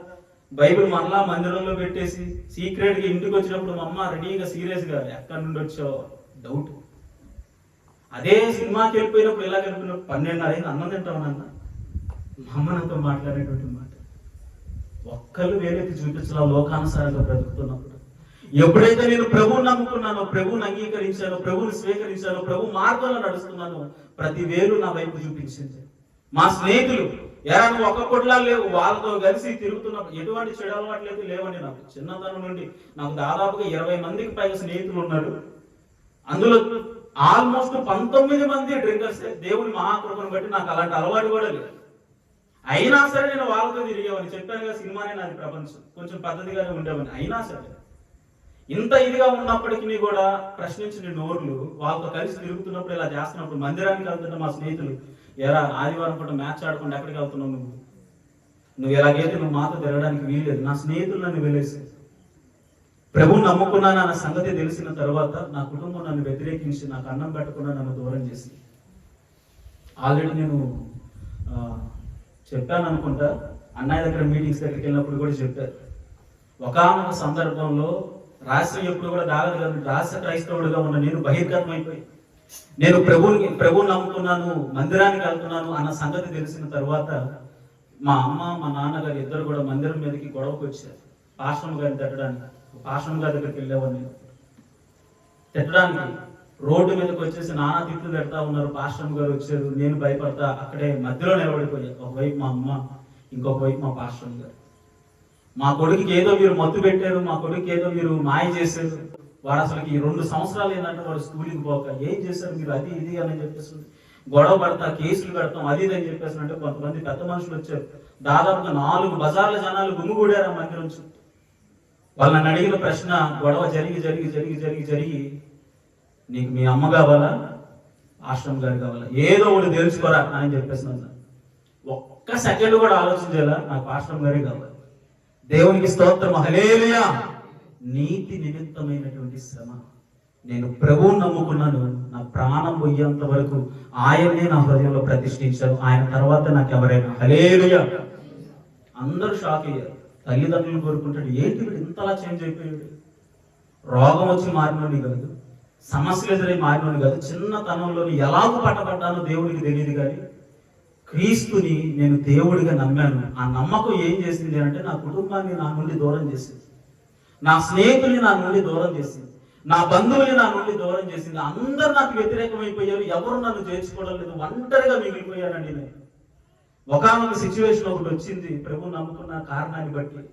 A: బైబిల్ మనలా మందిరంలో పెట్టేసి సీక్రెట్ గా ఇంటికి వచ్చినప్పుడు మా అమ్మ రెడీగా సీరియస్ గా, ఎక్కడి నుండి వచ్చావు డౌట్. అదే సినిమాకి వెళ్ళిపోయినప్పుడు, ఇలా వెళ్ళిపోయినప్పుడు 12:30 అన్నం తింటావు నాన్న, మా అమ్మ నాతో మాట్లాడేటువంటి మాట. ఒక్కళ్ళు వేలెత్తి చూపించలా లోకానుసారంగా బ్రతుకుతున్నప్పుడు. ఎప్పుడైతే నేను ప్రభువుని నమ్ముకున్నానో, ప్రభువుని అంగీకరించానో, ప్రభువుని స్వీకరించానో, ప్రభు మార్గంలో నడుస్తున్నానో, ప్రతి వేలు నా వైపు చూపించింది. మా స్నేహితులు, ఎలా నువ్వు ఒక్క పొట్లా లేవు, వాళ్ళతో కలిసి తిరుగుతున్నప్పుడు ఎటువంటి చెడు అలవాట్లేదు లేవండి. నాకు చిన్నతనం నుండి నాకు దాదాపుగా 20 మందికి పైగా స్నేహితులు ఉన్నారు. అందులో ఆల్మోస్ట్ 19 మంది డ్రింకర్స్. దేవుని మహాకృపను బట్టి నాకు అలాంటి అలవాటు కూడా లేదు. అయినా సరే నేను వాళ్ళతో తిరిగేవాడిని. చెప్పాను కదా, సినిమానే నాది ప్రపంచం, కొంచెం పద్ధతిగానే ఉండేవాడిని. అయినా సరే ఇంత ఇదిగా ఉన్నప్పటికీ కూడా ప్రశ్నించిన నోర్లు వాళ్ళతో కలిసి తిరుగుతున్నప్పుడు, ఇలా చేస్తున్నప్పుడు, మందిరానికి వెళ్తున్న మా స్నేహితులు, ఎరా ఆదివారం పూట మ్యాచ్ ఆడకుండా ఎక్కడికి వెళ్తున్నావు నువ్వు ఎలాగైతే నువ్వు మాతో తిరగడానికి వీల్లేదు. నా స్నేహితులు నన్ను వెలేసి ప్రభువుని నమ్ముకున్నాను అన్న సంగతి తెలిసిన తర్వాత నా కుటుంబం నన్ను వ్యతిరేకించి, నాకు అన్నం పెట్టకుండా నన్ను దూరం చేసి, ఆల్రెడీ నేను చెప్పాను అనుకుంటా, అన్నయ్య దగ్గర మీటింగ్స్ దగ్గరికి వెళ్ళినప్పుడు కూడా చెప్పారు. ఒకానొక సందర్భంలో రాష్ట్రం ఎప్పుడు కూడా దాగదు కదా, రాష్ట్ర క్రైస్తవుడిగా ఉన్న నేను బహిర్గతం అయిపోయి, నేను ప్రభువుని నమ్ముకున్నాను, మందిరానికి వెళ్తున్నాను అన్న సంగతి తెలిసిన తర్వాత మా అమ్మ, మా నాన్నగారు ఇద్దరు కూడా మందిరం మీదకి గొడవకు వచ్చారు. పాస్టర్ గారిని తిట్టడానికి. పాస్టర్ గారి దగ్గరికి వెళ్ళేవాడిని నేను తిట్టడానికి. రోడ్డు మీదకి వచ్చేసి నానా తిట్లు పెడతా ఉన్నారు. పాస్టర్ గారు వచ్చారు, నేను భయపడతా అక్కడే మధ్యలో నిలబడిపోయా. ఒకవైపు మా అమ్మ, ఇంకొక వైపు మా పాస్టర్ గారు. మా కొడుకుకి ఏదో మీరు మత్తు పెట్టారు, మా కొడుకు ఏదో మీరు మాయ చేశారు, వాడు అసలు ఈ 2 సంవత్సరాలు ఏంటంటే వాడు స్కూల్కి పోక, ఏం చేశారు మీరు, అది ఇది అని చెప్పేసి గొడవ పడతా, కేసులు పెడతాం, అది ఇది అని చెప్పేసి అంటే కొంతమంది పెద్ద మనుషులు వచ్చారు. దాదాపుగా 4 బజార్ల జనాలు గుమ్మిగూడారు ఆ మందిరం చుట్టూ. వాళ్ళని అడిగిన ప్రశ్న, గొడవ జరిగి నీకు మీ అమ్మ కావాలా, ఆశ్రమం గారు కావాలా, ఏదో ఒకటి తెలుసుకోరా అని చెప్పేసి ఒక్క సెకండ్ కూడా ఆలోచించేలా నాకు ఆశ్రమం గారే కావాలి. దేవునికి స్తోత్రం, హల్లెలూయా. నీతి నిమిత్తమైనటువంటి శ్రమ. నేను ప్రభువుని నమ్ముకున్నాను, నా ప్రాణం పోయేంత వరకు ఆయన్నే నా హృదయంలో ప్రతిష్ఠించాను. ఆయన తర్వాత నాకు ఎవరైనా, హల్లెలూయా. అందరూ షాక్ అయ్యారు. తల్లిదండ్రులు కోరుకుంటాడు, ఏంటి వీడు ఇంతలా చేంజ్ అయిపోయాడు. రోగం వచ్చి మారినోని కాదు, సమస్యలు ఎదురై మారినోని కాదు, చిన్నతనంలోని ఎలాగో పట్టబడ్డానో దేవుడికి తెలియదు. కానీ క్రీస్తుని నేను దేవుడిగా నమ్మాను. ఆ నమ్మకం ఏం చేసింది అంటే నా కుటుంబాన్ని నా నుండి దూరం చేసింది, నా స్నేహితుల్ని నా నుండి దూరం చేసింది, నా బంధువుల్ని నా నుండి దూరం చేసింది. అందరు నాకు వ్యతిరేకమైపోయారు, ఎవరు నన్ను చేర్చుకోవడం లేదు, ఒంటరిగా మిగిలిపోయానండి నేను. ఒకానొక సిచ్యువేషన్ ఒకటి వచ్చింది, ప్రభు నమ్ముకున్న కారణాన్ని బట్టి.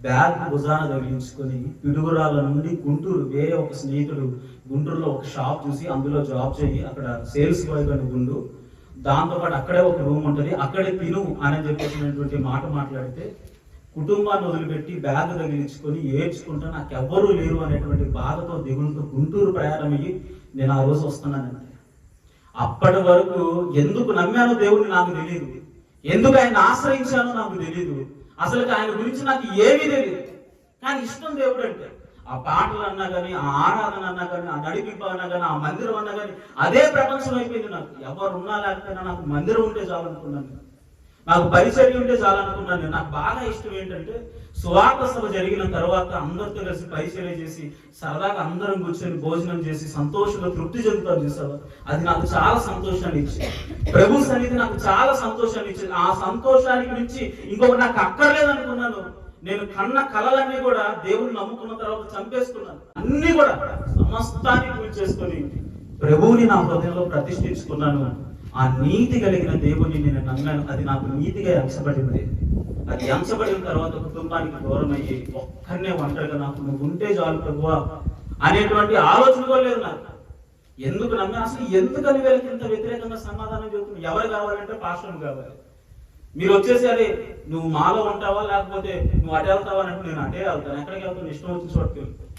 A: బ్యాగ్ భుజాన తగిలించుకొని పిడుగురాల నుండి గుంటూరు, వేరే ఒక స్నేహితుడు గుంటూరులో ఒక షాప్ చూసి అందులో జాబ్ చేయి, అక్కడ సేల్స్ బాయ్ గా ఉండు, దాంతోపాటు అక్కడే ఒక రూమ్ ఉంటుంది, అక్కడే తిను అని చెప్పేసినటువంటి మాట మాట్లాడితే కుటుంబాన్ని వదిలిపెట్టి బ్యాగ్ తగిలించుకొని ఏడ్చుకుంటా నాకు ఎవ్వరూ లేరు అనేటువంటి బాధతో దిగులుతో గుంటూరు ప్రయాణం అయ్యి నేను ఆ రోజు వస్తున్నానండి. అప్పటి వరకు ఎందుకు నమ్మానో దేవుడిని నాకు తెలియదు, ఎందుకు ఆయన ఆశ్రయించానో నాకు తెలియదు, అసలు ఆయన గురించి నాకు ఏమీ తెలియదు. కానీ ఇష్టం దేవుడు అంటే. ఆ పాటలు అన్నా కానీ, ఆ ఆరాధన అన్నా కానీ, ఆ నడిపింపు అన్నా కానీ, ఆ మందిరం అన్నా కానీ అదే ప్రపంచం అయిపోయింది నాకు. ఎవరు ఉన్నా లేకపోయినా నాకు మందిరం ఉంటే చాలనుకున్నాను, నాకు పరిచర్య ఉంటే చాలనుకున్నాను. నాకు బాగా ఇష్టం ఏంటంటే సువార్త సభ జరిగిన తర్వాత అందరితో కలిసి పరిచర్య చేసి సరదాగా అందరం కూర్చొని భోజనం చేసి సంతోషంగా తృప్తి చెందుతారు చూసావా, అది నాకు చాలా సంతోషాన్ని ఇచ్చింది. ప్రభు సన్నిధి నాకు చాలా సంతోషాన్ని ఇచ్చింది. ఆ సంతోషానికి మించి ఇంకొకటి నాకు అక్కర్లేదనుకున్నాను. నేను కన్న కలలన్నీ కూడా దేవుని నమ్ముకున్న తర్వాత చంపేసుకున్నాను. అన్ని కూడా సమస్తాన్ని పూజ చేసుకొని ప్రభువుని నా హృదయంలో ప్రతిష్ఠించుకున్నాను. ఆ నీతి కలిగిన దేవుని నేను నమ్మాను. అది నాకు నీతిగా ఎంచబడింది. అది ఎంచబడిన తర్వాత కుటుంబానికి దూరం అయ్యి ఒక్కనే ఒంటరిగా నాకు నువ్వు ఉంటే చాలు ప్రభువా అనేటువంటి ఆలోచన కూడా లేదు నాకు. ఎందుకు నమ్మే, అసలు ఎందుకని వీళ్ళకి ఇంత వ్యతిరేకంగా సమాధానం చెబుతుంది. ఎవరు కావాలంటే పాస్టర్ కావాలి. మీరు వచ్చేసి అదే నువ్వు మాలో ఉంటావా లేకపోతే నువ్వు అటే వెళ్తావా అంటే నేను అటే వెళ్తాను, ఎక్కడికి వెళ్తాను, ఇష్టం వచ్చిన చోటుకి వెళ్తాను.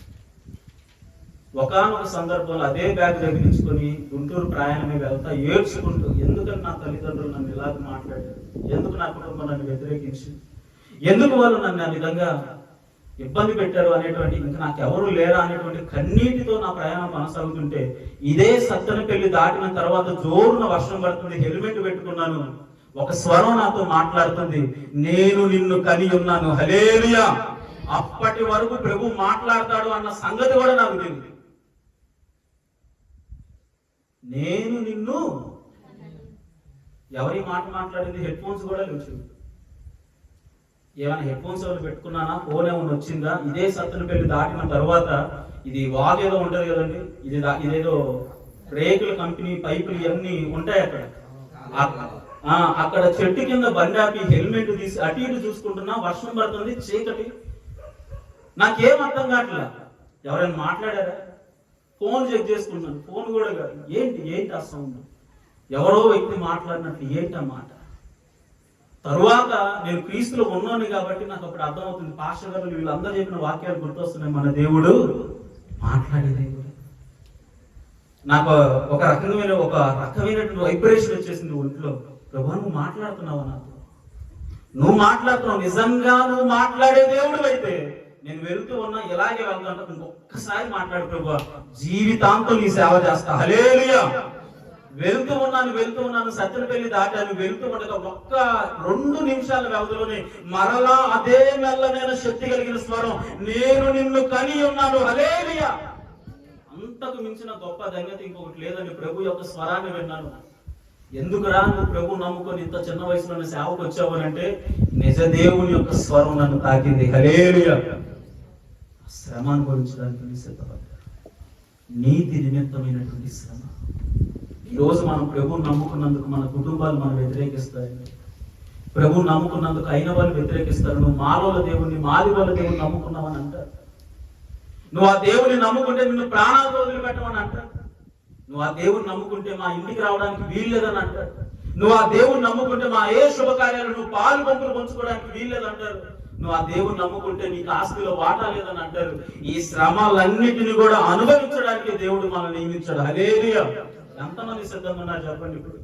A: ఒకానొక సందర్భంలో అదే బ్యాగ్ తగిలించుకొని గుంటూరు ప్రయాణమే వెళ్తా ఏడ్చుకుంటూ, ఎందుకని నా తల్లిదండ్రులు నన్ను ఇలాగ మాట్లాడారు, ఎందుకు నా కుటుంబం నన్ను వ్యతిరేకించి, ఎందుకు వాళ్ళు నన్ను ఆ విధంగా ఇబ్బంది పెట్టారు అనేటువంటి, ఇంకా నాకు ఎవరు లేరా అనేటువంటి కన్నీటితో నా ప్రయాణం కొనసాగుతుంటే ఇదే సత్తెనపల్లి దాటిన తర్వాత జోరున వర్షం పడుతుంది, హెల్మెట్ పెట్టుకున్నాను. ఒక స్వరం నాతో మాట్లాడుతుంది, నేను నిన్ను కని ఉన్నాను, హల్లెలూయా. అప్పటి వరకు ప్రభు మాట్లాడతాడు అన్న సంగతి కూడా నాకు తెలియదు. నేను నిన్ను, ఎవరి మాట మాట్లాడింది, హెడ్ ఫోన్స్ కూడా లేవు. ఏమైనా హెడ్ ఫోన్స్ ఎవరు పెట్టుకున్నానా, ఫోన్ ఏమైనా వచ్చిందా? ఇదే సత్తెనపల్లి దాటిన తర్వాత ఇది వాగేదో ఉంటది కదండి, ఇదేదో బ్రేకుల కంపెనీ పైపులు ఇవన్నీ ఉంటాయి అక్కడ చెట్టు కింద బండాపి హెల్మెట్ తీసి అటు ఇటు చూసుకుంటున్నా, వర్షం పడుతుంది, చీకటి, నాకేం అర్థం కావట్లా. ఎవరైనా మాట్లాడారా? ఫోన్ చెక్ చేసుకుంటున్నాను, ఫోన్ కూడా కాదు. ఏంటి ఆ సౌండ్, ఎవరో వ్యక్తి మాట్లాడినట్లు, ఏంటి ఆ మాట. తరువాత నేను క్రీస్తులో ఉన్నాను కాబట్టి నాకు అప్పుడు అర్థమవుతుంది, పాస్టర్ గారు వీళ్ళందరూ చెప్పిన వాక్యాలు గుర్తొస్తున్నాయి. మన దేవుడు మాట్లాడే దేవుడు. నాకు ఒక రకమైనటువంటి వైబ్రేషన్ వచ్చేసింది ఒంట్లో. ప్రభు నువ్వు మాట్లాడుతున్నావా నాతో, నువ్వు మాట్లాడుతున్నావు, నిజంగా నువ్వు మాట్లాడే దేవుడు అయితే నేను వెళ్తూ ఉన్నా, ఇలాగే వెళ్తాను, ఇంకొక్కసారి మాట్లాడు ప్రభు, జీవితాంతం నీ సేవ చేస్తా, హల్లెలూయా. వెళ్తూ ఉన్నాను, సత్తెనపల్లి దాటాను. వెళ్తూ ఉండగా 1-2 నిమిషాల వ్యవధిలోనే మరలా అదే మెల్లమైన శక్తి కలిగిన స్వరం, నేను నిన్ను కని ఉన్నాను, హల్లెలూయా. అంతకు మించిన గొప్ప ధన్యత ఇంకొకటి లేదని ప్రభు యొక్క స్వరాన్ని విన్నాను. ఎందుకురా నువ్వు ప్రభు నమ్ముకొని ఇంత చిన్న వయసులోనే సేవకు వచ్చావు అంటే నిజ దేవుని యొక్క స్వరం నన్ను తాకింది, హల్లెలూయా. శ్రమ అనుభవించడానికి సిద్ధపడ్డారు. నీతి నిమిత్తమైనటువంటి శ్రమ. ఈరోజు మనం ప్రభువు నమ్ముకున్నందుకు మన కుటుంబాలు మనం వ్యతిరేకిస్తాయి, ప్రభువు నమ్ముకున్నందుకు అయిన వాళ్ళు వ్యతిరేకిస్తారు. నువ్వు మాలోల దేవుణ్ణి, మాది వాళ్ళ దేవుని నమ్ముకున్నావని అంటారు. నువ్వు ఆ దేవుని నమ్ముకుంటే నిన్ను ప్రాణాలతో వదిలిపెట్టమని అంటారు. నువ్వు ఆ దేవుని నమ్ముకుంటే మా ఇంటికి రావడానికి వీల్లేదని అంటారు. నువ్వు ఆ దేవుని నమ్ముకుంటే మా ఏ శుభకార్యాలు నువ్వు పాలు పంపులు పంచుకోవడానికి వీల్లేదంటారు. నువ్వు ఆ దేవుని నమ్ముకుంటే నీకు ఆస్తిలో వాటా లేదని అంటారు. ఈ శ్రమలన్నిటిని కూడా అనుభవించడానికి దేవుడు మనల్ని నియమించాడు, హల్లెలూయా. ఎంతమంది సిద్ధంగా ఉన్నారు చెప్పండి. ఇప్పుడు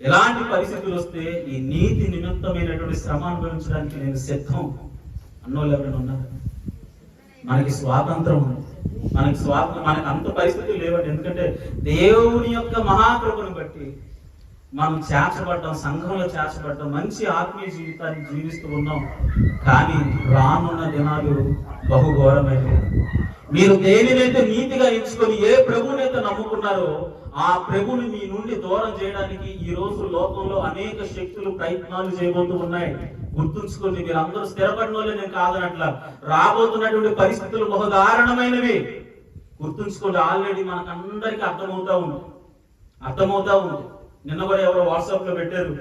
A: ఎలాంటి పరిస్థితులు వస్తే ఈ నీతి నిమిత్తమైనటువంటి శ్రమ అనుభవించడానికి నేను సిద్ధం అన్నోళ్ళు ఎవరైనా ఉన్నారు? మనకి స్వాతంత్రం ఉంది, మనకి అంత పరిస్థితులు లేవండి. ఎందుకంటే దేవుని యొక్క మహాకృపను బట్టి మనం చేర్చబడ్డాం, సంఘంలో చేర్చబడ్డాం, మంచి ఆత్మీయ జీవితాన్ని జీవిస్తూ ఉన్నాం. కానీ రానున్న దినాలు బహుఘోరమైనవి. మీరు దేనినైతే నీతిగా ఎంచుకొని ఏ ప్రభువునైతే నమ్ముకున్నారో ఆ ప్రభుని మీ నుండి దూరం చేయడానికి ఈ రోజు లోకంలో అనేక శక్తులు ప్రయత్నాలు చేయబోతూ ఉన్నాయి. గుర్తుంచుకోండి, మీరు అందరూ స్థిరపడిన వాళ్ళే, నేను కాదనట్లా. రాబోతున్నటువంటి పరిస్థితులు బహుదారుణమైనవి. గుర్తుంచుకోండి, ఆల్రెడీ మనకందరికీ అర్థమవుతా ఉంది. నిన్న కూడా ఎవరో వాట్సాప్ లో పెట్టారు,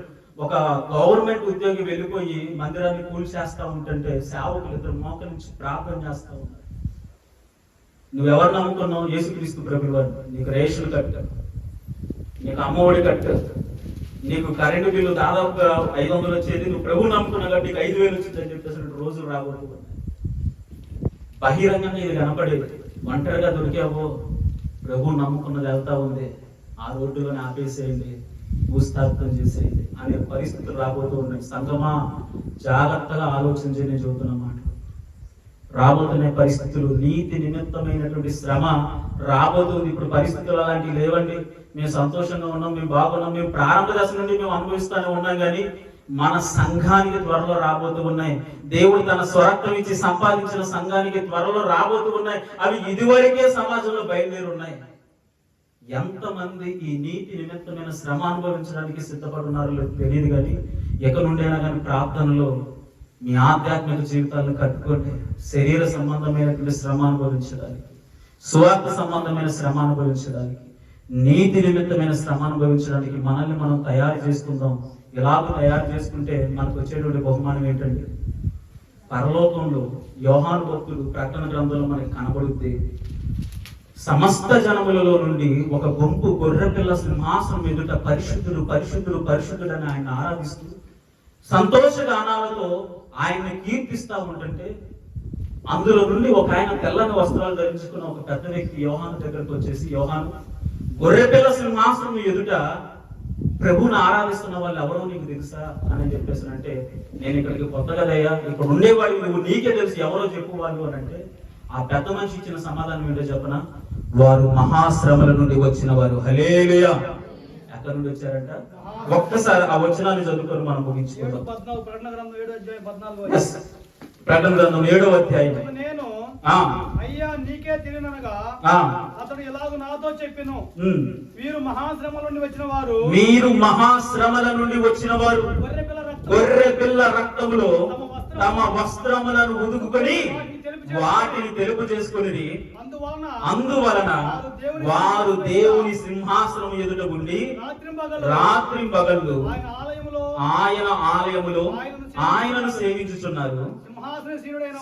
A: ఒక గవర్నమెంట్ ఉద్యోగి వెళ్ళిపోయి మందిరాన్ని కూల్చేస్తా ఉంటుంటే సేవకులు ఇద్దరు మోకరించి ప్రార్థన చేస్తా ఉన్నారు. నువ్వెవరు నమ్ముకున్నావు? యేసుక్రీస్తు ప్రభువు వారు. నీకు రేషన్ కట్టు, నీకు అమ్మఒడి కట్టు, నీకు కరెంటు బిల్లు దాదాపుగా 500 వచ్చేది, నువ్వు ప్రభు నమ్ముకున్నావు కాబట్టి నీకు 5000 వచ్చిందని చెప్పేసి రోజులు రాబోతున్నాయి. బహిరంగంగా ఇది కనపడేది. ఒంటరిగా దొరికావో, ప్రభు నమ్ముకున్నది వెళ్తా ఉంది, ఆ రోడ్డులోనే ఆపేసేయండి, భూస్థాపితం చేసేయండి అనే పరిస్థితులు రాబోతూ ఉన్నాయి. సంగమా, జాగ్రత్తగా ఆలోచించి నేను చెబుతున్న మాట. రాబోతున్న పరిస్థితులు, నీతి నిమిత్తమైనటువంటి శ్రమ రాబోతుంది. ఇప్పుడు పరిస్థితులు అలాంటివి లేవండి. మేము సంతోషంగా ఉన్నాం, మేము బాగున్నాం, మేము ప్రారంభ దశ నుండి మేము అనుభవిస్తూనే ఉన్నాం. కానీ మన సంఘానికి త్వరలో రాబోతూ ఉన్నాయి. దేవుడు తన స్వరక్తం ఇచ్చి సంపాదించిన సంఘానికి త్వరలో రాబోతూ ఉన్నాయి. అవి ఇదివరకే సమాజంలో బయలుదేరి ఉన్నాయి. ఎంతమంది ఈ నీతి నిమిత్తమైన శ్రమ అనుభవించడానికి సిద్ధపడున్నారో తెలియదు. కానీ ఎక్కడ నుండైనా కానీ ప్రార్థనలో మీ ఆధ్యాత్మిక జీవితాలను కట్టుకోండి. శరీర సంబంధమైనటువంటి శ్రమ అనుభవించడానికి, స్వార్థ సంబంధమైన శ్రమ అనుభవించడానికి, నీతి నిమిత్తమైన శ్రమ అనుభవించడానికి మనల్ని మనం తయారు చేసుకుందాం. ఇలాగ తయారు చేసుకుంటే మనకు వచ్చేటువంటి బహుమానం ఏంటంటే, పరలోకంలో యోహాను భక్తుడు ప్రకటన గ్రంథంలో మనకి కనబడుద్ది, సమస్త జనములలో నుండి ఒక గుంపు గొర్రెపిల్ల సింహాసనం ఎదుట పరిశుద్ధుడు పరిశుద్ధుడు పరిశుద్ధుడని ఆయన ఆరాధిస్తూ సంతోష గానాలతో ఆయన్ని కీర్తిస్తా ఉంటుంటే, అందులో నుండి ఒక ఆయన తెల్లని వస్త్రాలు ధరించుకున్న ఒక పెద్ద వ్యక్తి యోహాను దగ్గరకు వచ్చేసి, యోహాను, గొర్రెపిల్ల సింహాసనం ఎదుట ప్రభువుని ఆరాధిస్తున్న వాళ్ళు ఎవరో నీకు తెలుసా అని చెప్పేసి అంటే, నేను ఇక్కడికి కొత్త కదయ్యా, ఇక్కడ ఉండేవాడు నువ్వు, నీకే తెలుసు, ఎవరో చెప్పు వాళ్ళు అని అంటే, ఆ పెద్ద మనిషి ఇచ్చిన సమాధానం ఏంటో చెప్పనా? వారు మహాశ్రమల నుండి వచ్చిన వారు. హల్లెలూయా. ఎక్కడి నుండి వచ్చారంట? ఒక్కసారి ఆ వచనాన్ని చదువుకొని మనం ముగించుకుందాం. ప్రకటన గ్రంథం 7వ అధ్యాయం.
C: నేను అయ్యా నీకే తెలియనగా అతడు ఎలాగో నాతో చెప్పెను, వీరు మహాశ్రమల నుండి వచ్చిన వారు, మీరు మహాశ్రమల నుండి వచ్చిన వారు గొర్రె పిల్ల రక్తములో తమ వస్త్రములను ఉదుకుకొని వాటిని తెలుపు చేసుకుని, అందువలన వారు దేవుని సింహాసనం ఎదుట ఉండి రాత్రి పగళ్ళు ఆయన ఆలయములో ఆయనను సేవించుచున్నారు.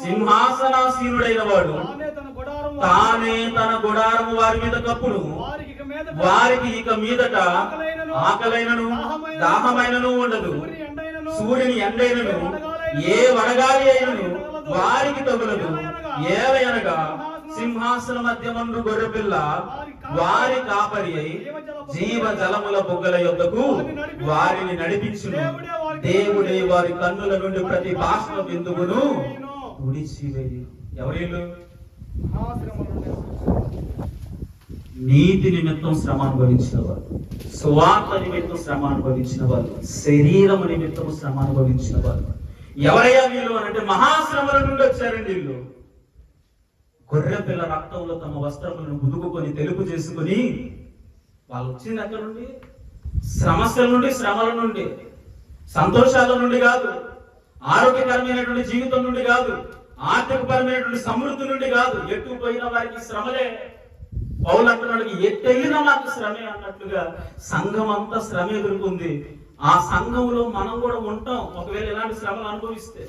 C: సింహాసనాసీనుడైన వాడు తానే తన గుడారము వారి మీద కప్పును, వారికి ఇక మీదట ఆకలైనను దాహమైనను ఉండదు, సూర్యుని ఎండైనను ఏ వడగాలి అయినను వారికి తగులదు. ఏలయనగా సింహాసన మధ్యమందు గొర్రెపిల్ల వారి కాపరి అయి జీవ జలముల బొగ్గల యొద్దకు వారిని నడిపించును. దేవుడే వారి కన్నుల నుండి ప్రతి బాష్ప బిందువును తుడిచివేయు. ఎవరిల్లు? నీతి నిమిత్తం శ్రమ అనుభవించిన వారు, సువార్త నిమిత్తం శ్రమ అనుభవించిన వారు, శరీరము నిమిత్తం శ్రమ అనుభవించిన వారు. ఎవరయ్యా వీళ్ళు అని అంటే, మహాశ్రమల నుండి వచ్చారండి వీళ్ళు. గొర్రె పిల్ల రక్తంలో తమ వస్త్రములను గుదుకుకొని తెలుపు చేసుకుని వాళ్ళు వచ్చింది ఎక్కడ నుండి? సమస్యల నుండి, శ్రమల నుండి, సంతోషాల నుండి కాదు, ఆరోగ్యకరమైనటువంటి జీవితం నుండి కాదు, ఆర్థికపరమైనటువంటి సమృద్ధి నుండి కాదు. ఎటు పోయిన వారికి శ్రమలే. పౌలు అంటున్నాడు, ఎటు వెళ్ళినా మాకు శ్రమే అన్నట్లుగా సంఘం అంతా శ్రమ ఎదుర్కొంది. ఆ సంఘంలో మనం కూడా ఉంటాం ఒకవేళ ఇలాంటి శ్రమలు అనుభవిస్తే.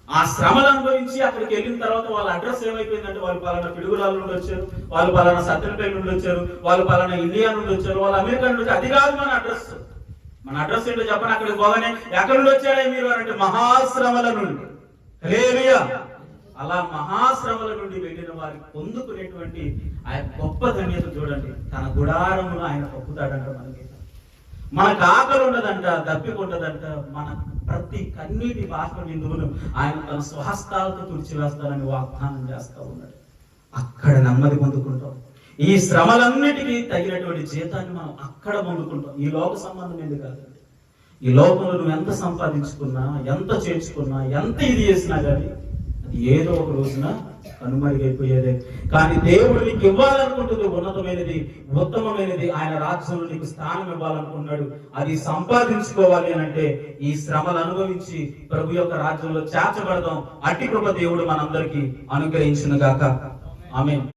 C: ఆ శ్రమలు అనుభవించి అక్కడికి వెళ్ళిన తర్వాత వాళ్ళ అడ్రస్ ఏమైపోయిందంటే, వాళ్ళు పలానా పిడుగురాల నుండి వచ్చారు, వాళ్ళు పలానా సత్యనపల్లి నుండి వచ్చారు, వాళ్ళు పలానా ఇండియా నుండి వచ్చారు, వాళ్ళు అమెరికా నుండి వచ్చారు. అది కాదు మన అడ్రస్. మన అడ్రస్ ఏంటో చెప్పండి. అక్కడికి పోగానే ఎక్కడి నుండి వచ్చాడే మీరు అంటే, మహాశ్రమల నుండి. హల్లెలూయా. అలా మహాశ్రమల నుండి వెళ్ళిన వారికి పొందుకునేటువంటి ఆయన గొప్ప ధన్యత చూడండి. తన గుడారమును ఆయన కప్పుతాడంట మనకి. మనకు ఆకలి ఉండదంట, దప్పిక ఉండదంట. మన ప్రతి కన్నీటి బాష్ప బిందువును ఆయన తన స్వహస్తాలతో తుడిచివేస్తారని వాగ్దానం చేస్తా ఉన్నాడు. అక్కడ నెమ్మది పొందుకుంటాం. ఈ శ్రమలన్నిటికీ తగినటువంటి జీతాన్ని మనం అక్కడ పొందుకుంటాం. ఈ లోక సంబంధం ఏంది కాదండి. ఈ లోకంలో నువ్వు ఎంత సంపాదించుకున్నా, ఎంత చేర్చుకున్నా, ఎంత ఇది చేసినా కానీ అది ఏదో ఒక రోజున కనుమరుగైపోయేదే. కానీ దేవుడు నీకు ఇవ్వాలనుకుంటుంది ఉన్నతమైనది, ఉత్తమమైనది. ఆయన రాజ్యంలో నీకు స్థానం ఇవ్వాలనుకున్నాడు. అది సంపాదించుకోవాలి అని అంటే ఈ శ్రమలు అనుభవించి ప్రభు యొక్క రాజ్యంలో చేర్చబడదాం. అట్టి కృప దేవుడు మనందరికీ అనుగ్రహించును గాక. ఆమేన్.